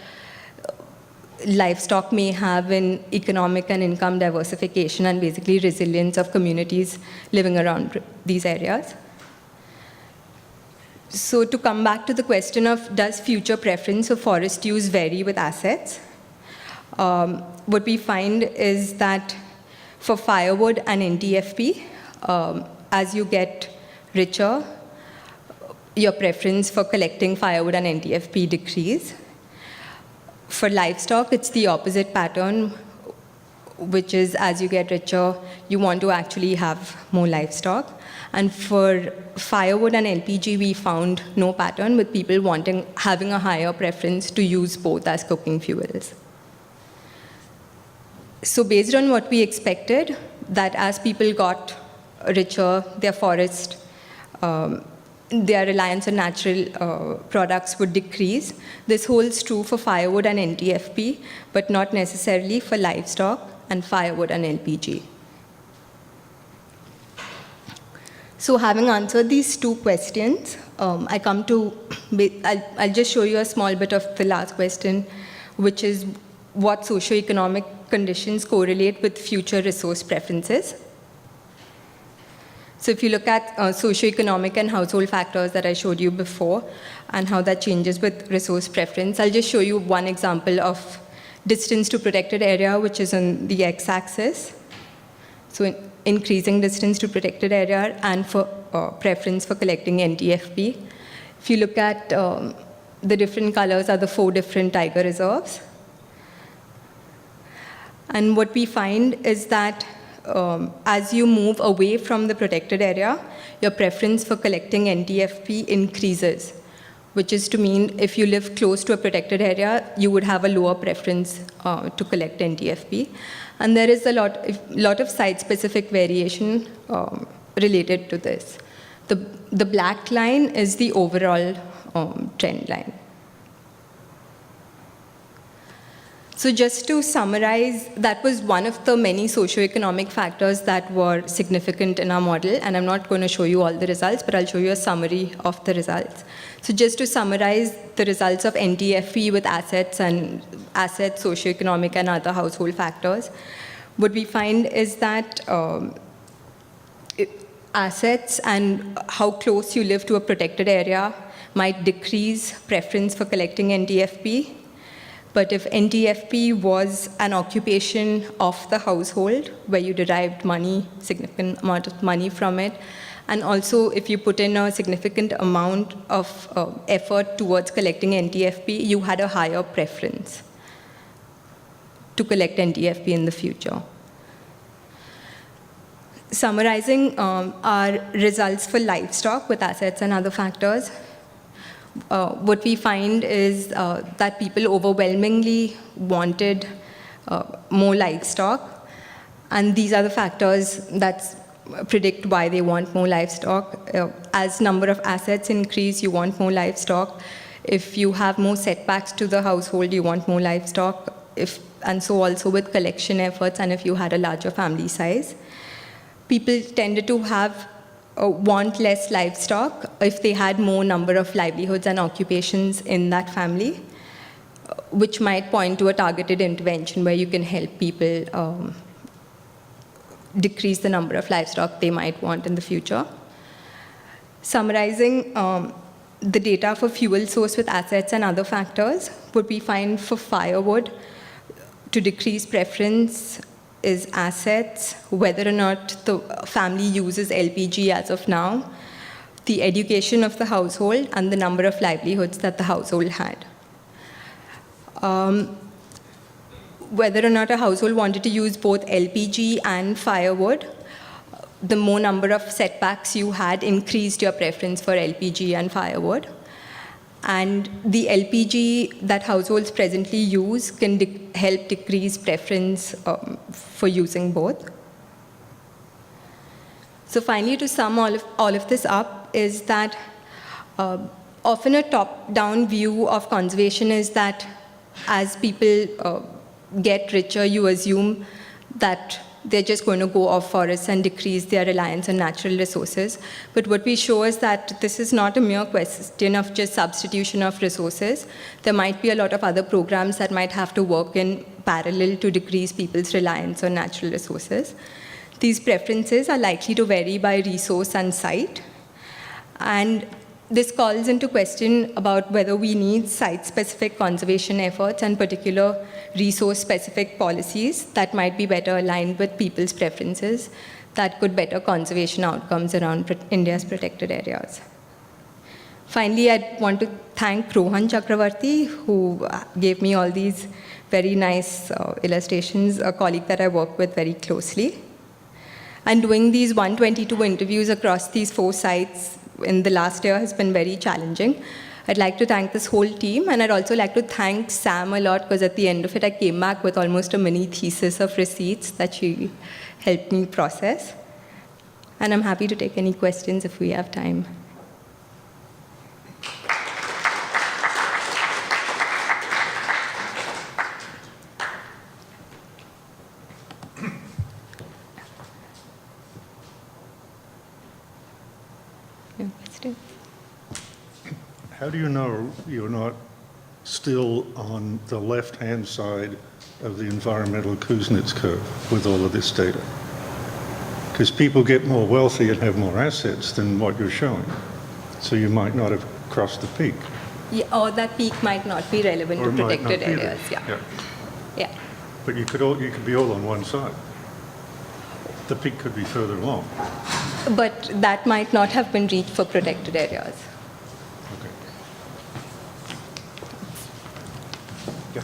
livestock may have in economic and income diversification and basically resilience of communities living around these areas. So to come back to the question of does future preference of forest use vary with assets, what we find is that for firewood and NTFP, as you get richer, your preference for collecting firewood and NTFP decrease. For livestock, it's the opposite pattern, which is as you get richer, you want to actually have more livestock. And for firewood and LPG, we found no pattern with people having a higher preference to use both as cooking fuels. So based on what we expected, that as people got richer, their forest, their reliance on natural products would decrease. This holds true for firewood and NTFP, but not necessarily for livestock and firewood and LPG. So having answered these two questions, I'll just show you a small bit of the last question, which is what socioeconomic conditions correlate with future resource preferences. So if you look at socioeconomic and household factors that I showed you before and how that changes with resource preference, I'll just show you one example of distance to protected area, which is on the x-axis. So increasing distance to protected area and for preference for collecting NTFP. If you look at the different colors are the 4 different tiger reserves. And what we find is that as you move away from the protected area, your preference for collecting NTFP increases, which is to mean if you live close to a protected area, you would have a lower preference to collect NTFP. And there is a lot of site-specific variation related to this. The black line is the overall trend line. So just to summarize, that was one of the many socioeconomic factors that were significant in our model, and I'm not going to show you all the results, but I'll show you a summary of the results. So just to summarize the results of NTFP with assets, socioeconomic and other household factors, what we find is that assets and how close you live to a protected area might decrease preference for collecting NTFP. But if NTFP was an occupation of the household where you derived money, significant amount of money from it, and also if you put in a significant amount of effort towards collecting NTFP, you had a higher preference to collect NTFP in the future. Summarizing our results for livestock with assets and other factors, what we find is that people overwhelmingly wanted more livestock, and these are the factors that predict why they want more livestock. As number of assets increase, you want more livestock. If you have more setbacks to the household, you want more livestock. And so also with collection efforts, and if you had a larger family size. People tended to want less livestock if they had more number of livelihoods and occupations in that family, which might point to a targeted intervention where you can help people decrease the number of livestock they might want in the future. Summarizing the data for fuel source with assets and other factors, what we find for firewood to decrease preference is assets, whether or not the family uses LPG as of now, the education of the household, and the number of livelihoods that the household had. Whether or not a household wanted to use both LPG and firewood, the more number of setbacks you had increased your preference for LPG and firewood. And the LPG that households presently use can help decrease preference for using both. So finally, to sum all of this up, is that often a top-down view of conservation is that as people get richer, you assume that they're just going to go off forests and decrease their reliance on natural resources. But what we show is that this is not a mere question of just substitution of resources. There might be a lot of other programs that might have to work in parallel to decrease people's reliance on natural resources. These preferences are likely to vary by resource and site. And this calls into question about whether we need site-specific conservation efforts and particular resource-specific policies that might be better aligned with people's preferences that could better conservation outcomes around India's protected areas. Finally, I want to thank Rohan Chakravarti, who gave me all these very nice illustrations, a colleague that I work with very closely. And doing these 122 interviews across these 4 sites in the last year has been very challenging. I'd like to thank this whole team, and I'd also like to thank Sam a lot, because at the end of it, I came back with almost a mini thesis of receipts that she helped me process. And I'm happy to take any questions if we have time. How do you know you're not still on the left-hand side of the environmental Kuznets curve with all of this data? Because people get more wealthy and have more assets than what you're showing. So you might not have crossed the peak. Yeah, or that peak might not be relevant Or to it might protected not be there. areas. Yeah. Yeah. But you could be all on one side. The peak could be further along. But that might not have been reached for protected areas. Okay. Yeah.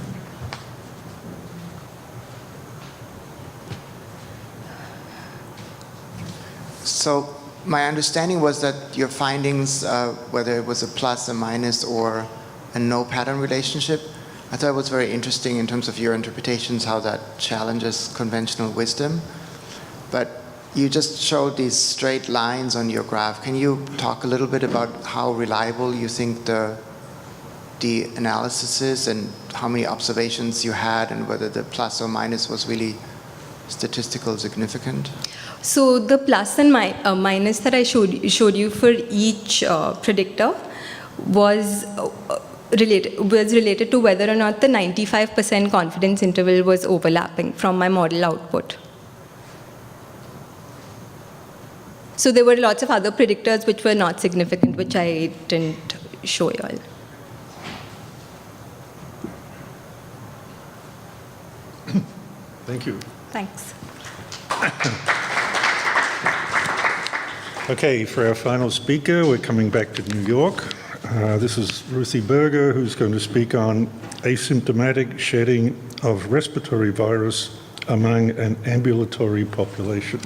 So my understanding was that your findings, whether it was a plus, a minus, or a no pattern relationship, I thought it was very interesting in terms of your interpretations, how that challenges conventional wisdom. But you just showed these straight lines on your graph. Can you talk a little bit about how reliable you think the analysis is, and how many observations you had, and whether the plus or minus was really statistical significant? So the plus and minus that I showed you for each predictor was related to whether or not the 95% confidence interval was overlapping from my model output. So there were lots of other predictors which were not significant, which I didn't show you all. Thank you. Thanks. Okay, for our final speaker, we're coming back to New York. This is Ruthie Birger, who's going to speak on asymptomatic shedding of respiratory virus among an ambulatory population.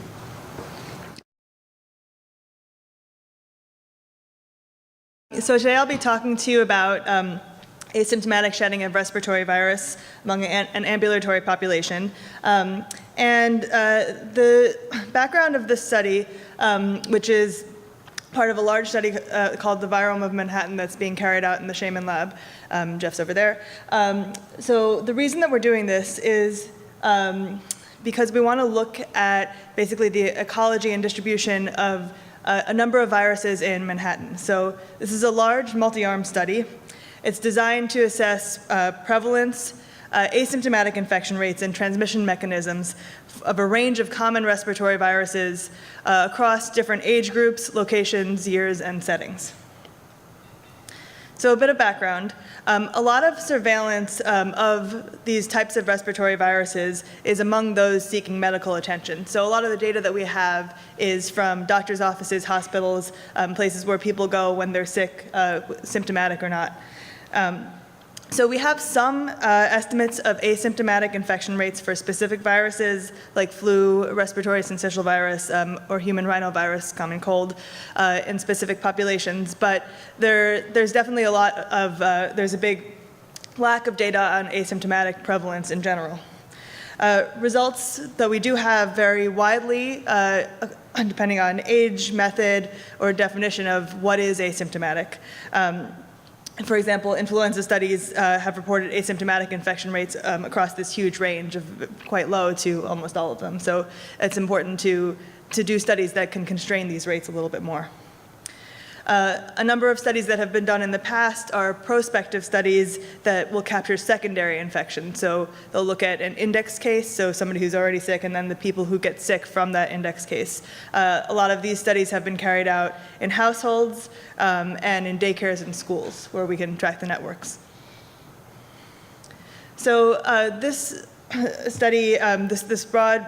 So today I'll be talking to you about asymptomatic shedding of respiratory virus among an ambulatory population. The background of this study, which is part of a large study called the Virome of Manhattan that's being carried out in the Shaman lab. Jeff's over there. So the reason that we're doing this is because we want to look at basically the ecology and distribution of a number of viruses in Manhattan. So this is a large multi-arm study. It's designed to assess prevalence, asymptomatic infection rates, and transmission mechanisms of a range of common respiratory viruses across different age groups, locations, years, and settings. So a bit of background. A lot of surveillance of these types of respiratory viruses is among those seeking medical attention. So a lot of the data that we have is from doctors' offices, hospitals, places where people go when they're sick, symptomatic or not. So we have some estimates of asymptomatic infection rates for specific viruses like flu, respiratory syncytial virus, or human rhinovirus, common cold, in specific populations. But there's definitely a lot of, there's a big lack of data on asymptomatic prevalence in general. Results that we do have vary widely depending on age, method, or definition of what is asymptomatic. For example, influenza studies have reported asymptomatic infection rates across this huge range of quite low to almost all of them. So it's important to do studies that can constrain these rates a little bit more. A number of studies that have been done in the past are prospective studies that will capture secondary infection. So they'll look at an index case, so somebody who's already sick, and then the people who get sick from that index case. A lot of these studies have been carried out in households and in daycares and schools, where we can track the networks. So this study, this broad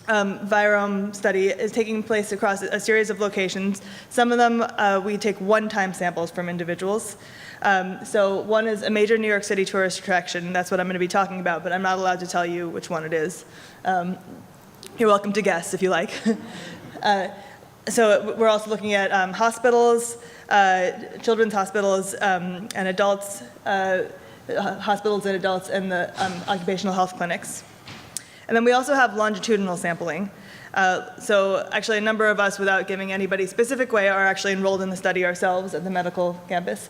virome study is taking place across a series of locations. Some of them we take one-time samples from individuals. So one is a major New York City tourist attraction. That's what I'm going to be talking about, but I'm not allowed to tell you which one it is. You're welcome to guess if you like. So we're also looking at hospitals, children's hospitals and adults, hospitals and adults, and the occupational health clinics. And then we also have longitudinal sampling. So actually a number of us, without giving anybody specific way, are actually enrolled in the study ourselves at the medical campus.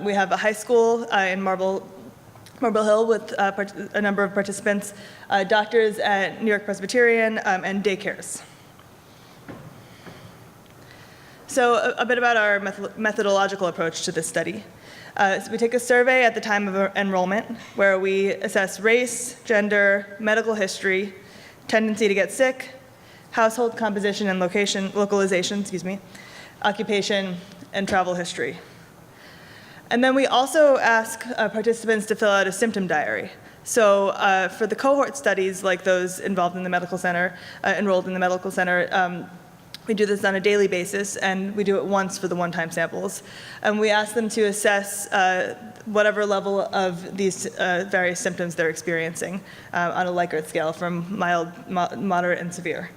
We have a high school in Marble Hill with a number of participants, doctors at New York Presbyterian, and daycares. So a bit about our methodological approach to this study. So we take a survey at the time of enrollment where we assess race, gender, medical history, tendency to get sick, household composition and localization, occupation, and travel history. And then we also ask participants to fill out a symptom diary. So for the cohort studies, like those involved in the medical center, enrolled in the medical center, we do this on a daily basis, and we do it once for the one-time samples. And we ask them to assess whatever level of these various symptoms they're experiencing on a Likert scale from mild, moderate, and severe.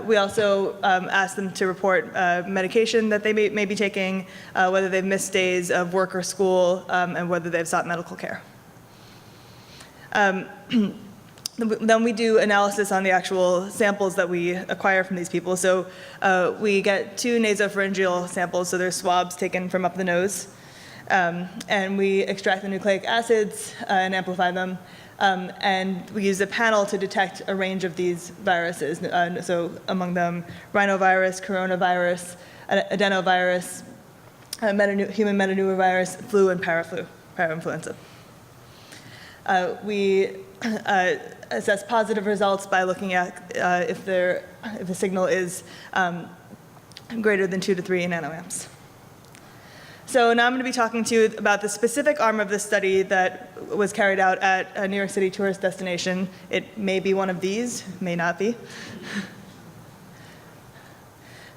We also ask them to report medication that they may be taking, whether they've missed days of work or school, and whether they've sought medical care. Then we do analysis on the actual samples that we acquire from these people. So we get 2 nasopharyngeal samples, so they're swabs taken from up the nose. And we extract the nucleic acids and amplify them. And we use a panel to detect a range of these viruses. So among them, rhinovirus, coronavirus, adenovirus, human metapneumovirus, flu, and parainfluenza. We assess positive results by looking at if the signal is greater than 2 to 3 nanoamps. So now I'm going to be talking to you about the specific arm of this study that was carried out at a New York City tourist destination. It may be one of these, may not be.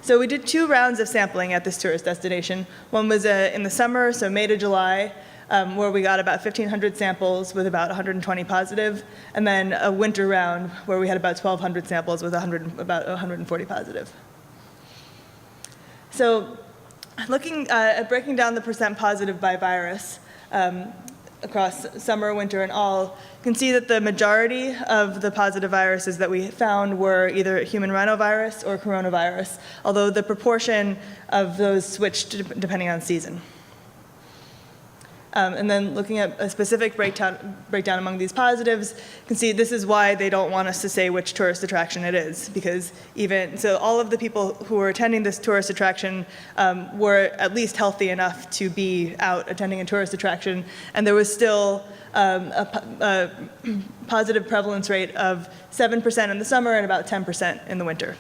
So we did 2 rounds of sampling at this tourist destination. One was in the summer, so May to July, where we got about 1,500 samples with about 120 positive, and then a winter round where we had about 1,200 samples with about 140 positive. So looking at breaking down the percent positive by virus across summer, winter, and all, you can see that the majority of the positive viruses that we found were either human rhinovirus or coronavirus, although the proportion of those switched depending on season. And then looking at a specific breakdown among these positives, you can see this is why they don't want us to say which tourist attraction it is, because so all of the people who were attending this tourist attraction were at least healthy enough to be out attending a tourist attraction, and there was still a positive prevalence rate of 7% in the summer and about 10% in the winter.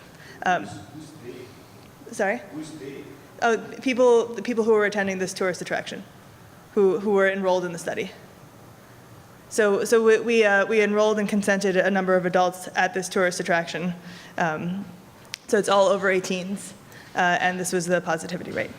Sorry? Who's they? Oh, the people who were attending this tourist attraction. Who were enrolled in the study. So we enrolled and consented a number of adults at this tourist attraction. So it's all over 18s, and this was the positivity rate.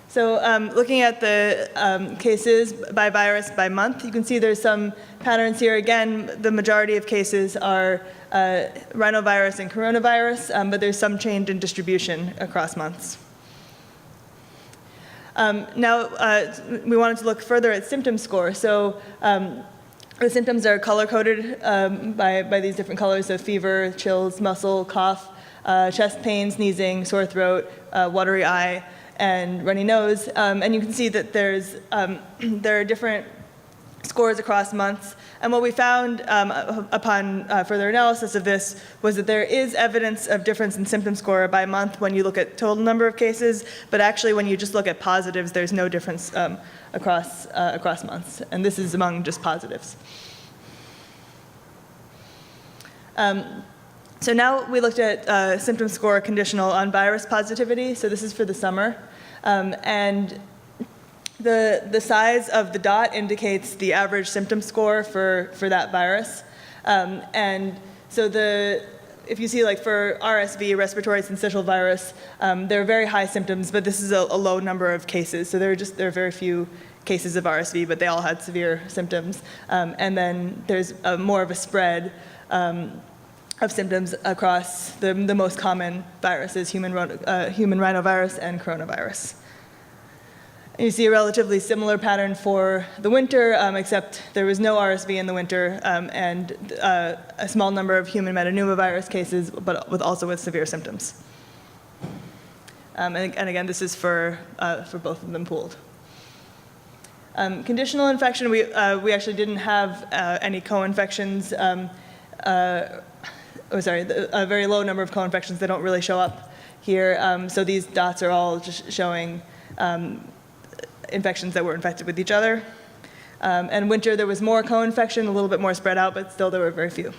So looking at the cases by virus by month, you can see there's some patterns here. Again, the majority of cases are rhinovirus and coronavirus, but there's some change in distribution across months. Now, we wanted to look further at symptom score. So the symptoms are color-coded by these different colors, so fever, chills, muscle, cough, chest pain, sneezing, sore throat, watery eye, and runny nose. And you can see that there are different scores across months. And what we found upon further analysis of this was that there is evidence of difference in symptom score by month when you look at total number of cases, but actually when you just look at positives, there's no difference across months. And this is among just positives. So now we looked at symptom score conditional on virus positivity. So this is for the summer. And the size of the dot indicates the average symptom score for that virus. And so if you see like for RSV, respiratory syncytial virus, there are very high symptoms, but this is a low number of cases. So there are very few cases of RSV, but they all had severe symptoms. And then there's more of a spread of symptoms across the most common viruses, human rhinovirus and coronavirus. And you see a relatively similar pattern for the winter, except there was no RSV in the winter, and a small number of human metapneumovirus cases, but also with severe symptoms. And again, this is for both of them pooled. Conditional infection, we actually didn't have any co-infections. A very low number of co-infections that don't really show up here. So these dots are all just showing infections that were infected with each other. And winter, there was more co-infection, a little bit more spread out, but still there were very few.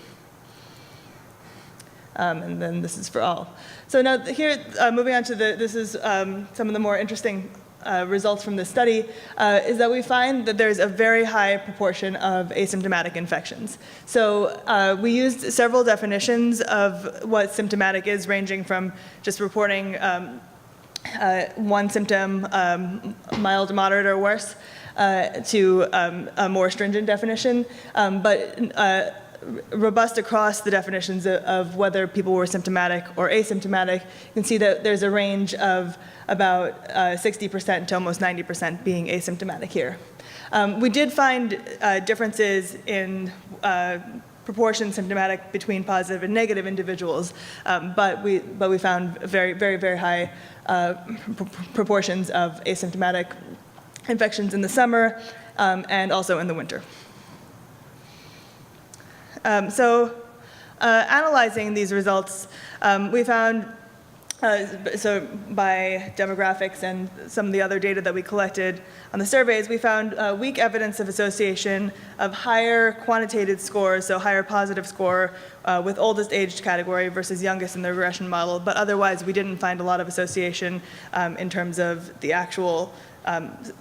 And then this is for all. So now here, moving on to this is some of the more interesting results from this study, is that we find that there's a very high proportion of asymptomatic infections. So we used several definitions of what symptomatic is, ranging from just reporting one symptom, mild, moderate, or worse, to a more stringent definition, but robust across the definitions of whether people were symptomatic or asymptomatic. You can see that there's a range of about 60% to almost 90% being asymptomatic here. We did find differences in proportion symptomatic between positive and negative individuals, but we found very, very, very high proportions of asymptomatic infections in the summer and also in the winter. Analyzing these results, we found, so by demographics and some of the other data that we collected on the surveys, we found weak evidence of association of higher quantitative scores, so higher positive score with oldest age category versus youngest in the regression model, but otherwise we didn't find a lot of association in terms of the actual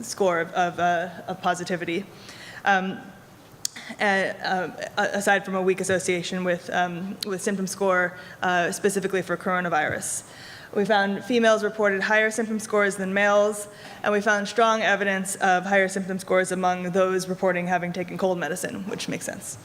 score of positivity. Aside from a weak association with symptom score, specifically for coronavirus. We found females reported higher symptom scores than males, and we found strong evidence of higher symptom scores among those reporting having taken cold medicine, which makes sense.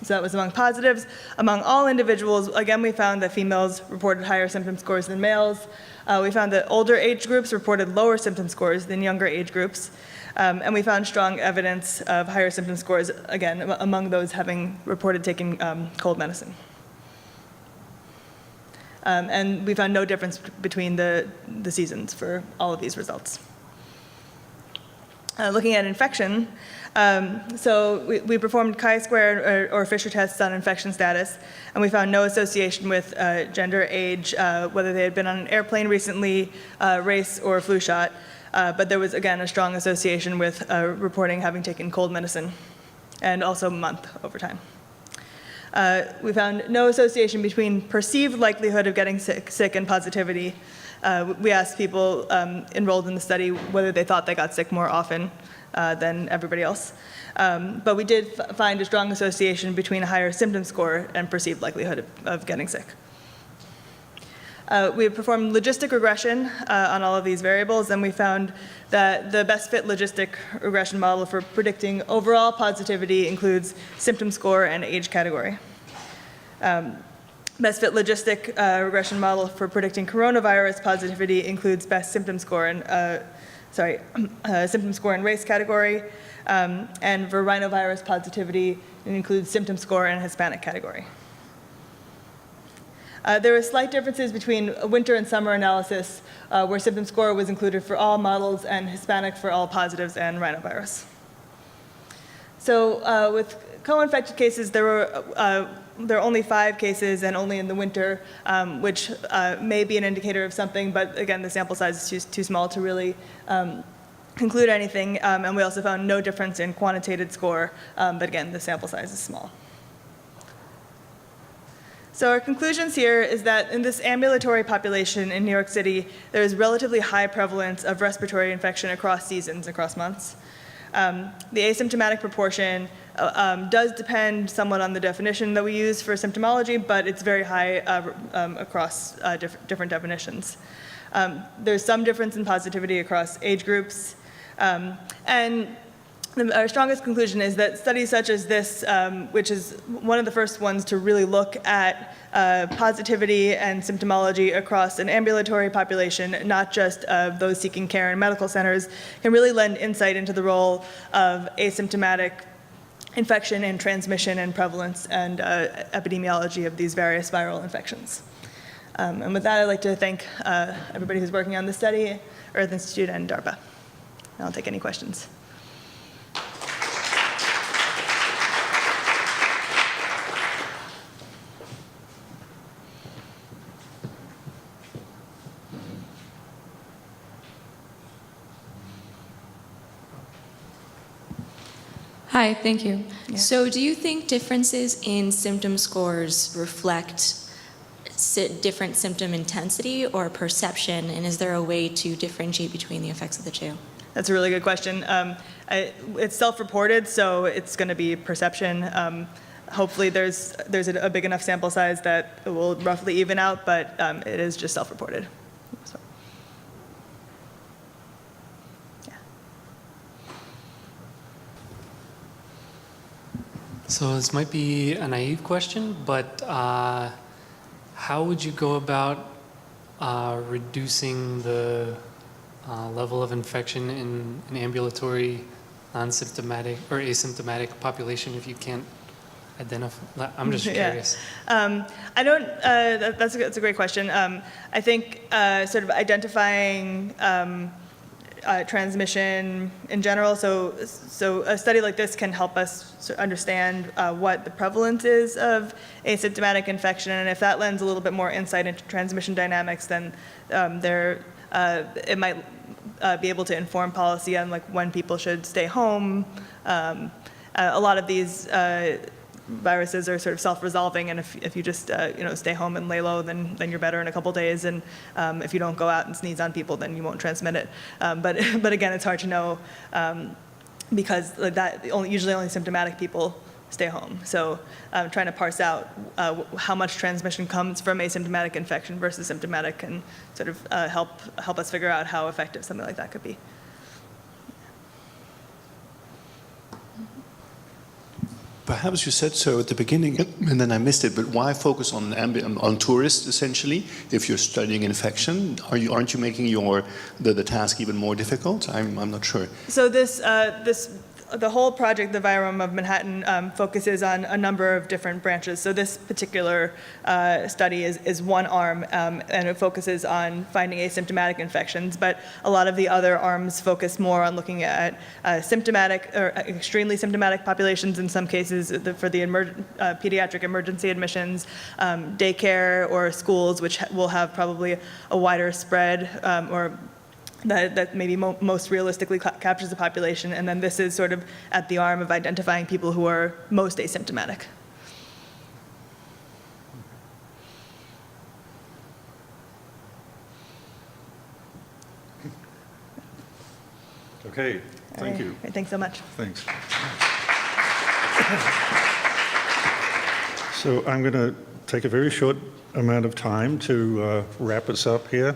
So that was among positives. Among all individuals, again, we found that females reported higher symptom scores than males. We found that older age groups reported lower symptom scores than younger age groups. And we found strong evidence of higher symptom scores, again, among those having reported taking cold medicine. And we found no difference between the seasons for all of these results. Looking at infection, so we performed chi-square or Fisher tests on infection status, and we found no association with gender, age, whether they had been on an airplane recently, race, or a flu shot. But there was, again, a strong association with reporting having taken cold medicine, and also month over time. We found no association between perceived likelihood of getting sick and positivity. We asked people enrolled in the study whether they thought they got sick more often than everybody else. But we did find a strong association between a higher symptom score and perceived likelihood of getting sick. We performed logistic regression on all of these variables, and we found that the best fit logistic regression model for predicting overall positivity includes symptom score and age category. Best fit logistic regression model for predicting coronavirus positivity includes best symptom score and symptom score and race category, and for rhinovirus positivity, it includes symptom score and Hispanic category. There were slight differences between winter and summer analysis, where symptom score was included for all models and Hispanic for all positives and rhinovirus. So with co-infected cases, there were only 5 cases, and only in the winter, which may be an indicator of something, but again, the sample size is too small to really conclude anything. And we also found no difference in quantitative score, but again, the sample size is small. So our conclusions here is that in this ambulatory population in New York City, there is relatively high prevalence of respiratory infection across seasons, across months. The asymptomatic proportion does depend somewhat on the definition that we use for symptomology, but it's very high across different definitions. There's some difference in positivity across age groups. Our strongest conclusion is that studies such as this, which is one of the first ones to really look at positivity and symptomology across an ambulatory population, not just those seeking care in medical centers, can really lend insight into the role of asymptomatic infection and transmission and prevalence and epidemiology of these various viral infections. And with that, I'd like to thank everybody who's working on this study, Earth Institute and DARPA. And I'll take any questions. Hi, thank you. Yeah. So do you think differences in symptom scores reflect different symptom intensity or perception, and is there a way to differentiate between the effects of the two? That's a really good question. It's self-reported, so it's going to be perception. Hopefully there's a big enough sample size that it will roughly even out, but it is just self-reported. So. So this might be a naive question, but how would you go about reducing the level of infection in an ambulatory, non-symptomatic or asymptomatic population if you can't identify? I'm just curious. I don't. That's a great question. I think sort of identifying transmission in general. So a study like this can help us understand what the prevalence is of asymptomatic infection, and if that lends a little bit more insight into transmission dynamics, then it might be able to inform policy on like when people should stay home. A lot of these viruses are sort of self-resolving, and if you just stay home and lay low, then you're better in a couple days. And if you don't go out and sneeze on people, then you won't transmit it. But again, it's hard to know because usually only symptomatic people stay home. So trying to parse out how much transmission comes from asymptomatic infection versus symptomatic can sort of help us figure out how effective something like that could be. Perhaps you said so at the beginning, and then I missed it. But why focus on tourists essentially? If you're studying infection, aren't you making the task even more difficult? I'm not sure. So the whole project, the Virome of Manhattan, focuses on a number of different branches. So this particular study is one arm, and it focuses on finding asymptomatic infections. But a lot of the other arms focus more on looking at symptomatic or extremely symptomatic populations. In some cases, for the pediatric emergency admissions, daycare or schools, which will have probably a wider spread or that maybe most realistically captures the population, and then this is sort of at the arm of identifying people who are most asymptomatic. Okay, thank you. Right, thanks so much. Thanks. So I'm going to take a very short amount of time to wrap us up here.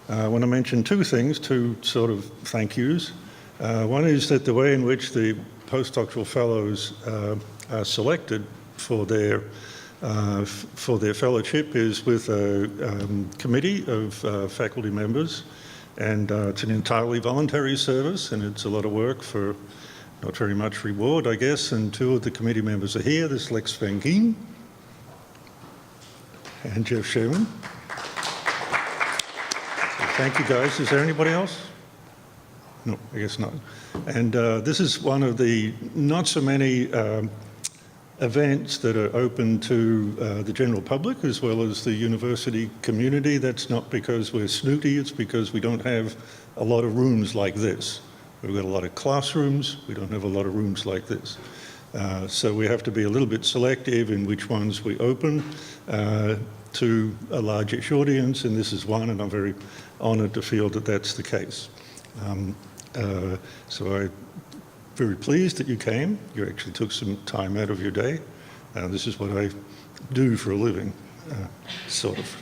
I want to mention two things, two sort of thank yous. One is that the way in which the postdoctoral fellows are selected for their fellowship is with a committee of faculty members, and it's an entirely voluntary service, and it's a lot of work for not very much reward, I guess. And two of the committee members are here. There's Lex Van Geen and Jeff Sherman. Thank you, guys. Is there anybody else? No, I guess not. And this is one of the not so many events that are open to the general public as well as the university community. That's not because we're snooty, it's because we don't have a lot of rooms like this. We've got a lot of classrooms, we don't have a lot of rooms like this. So we have to be a little bit selective in which ones we open to a largish audience, and this is one, and I'm very honoured to feel that that's the case. So I'm very pleased that you came. You actually took some time out of your day. This is what I do for a living, sort of.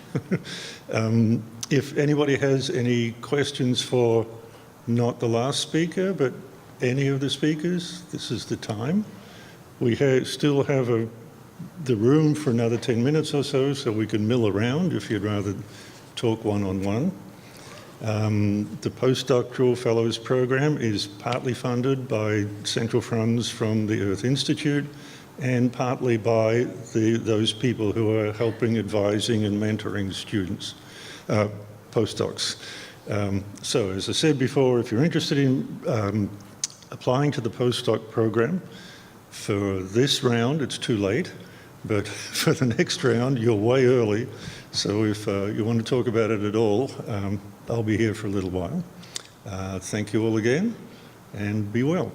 If anybody has any questions for not the last speaker, but any of the speakers, this is the time. We still have the room for another 10 minutes or so we can mill around if you'd rather talk one-on-one. The Postdoctoral Fellows Program is partly funded by central funds from the Earth Institute and partly by those people who are helping, advising and mentoring students, postdocs. So as I said before, if you're interested in applying to the postdoc program, for this round it's too late, but for the next round you're way early. So if you want to talk about it at all, I'll be here for a little while. Thank you all again, and be well.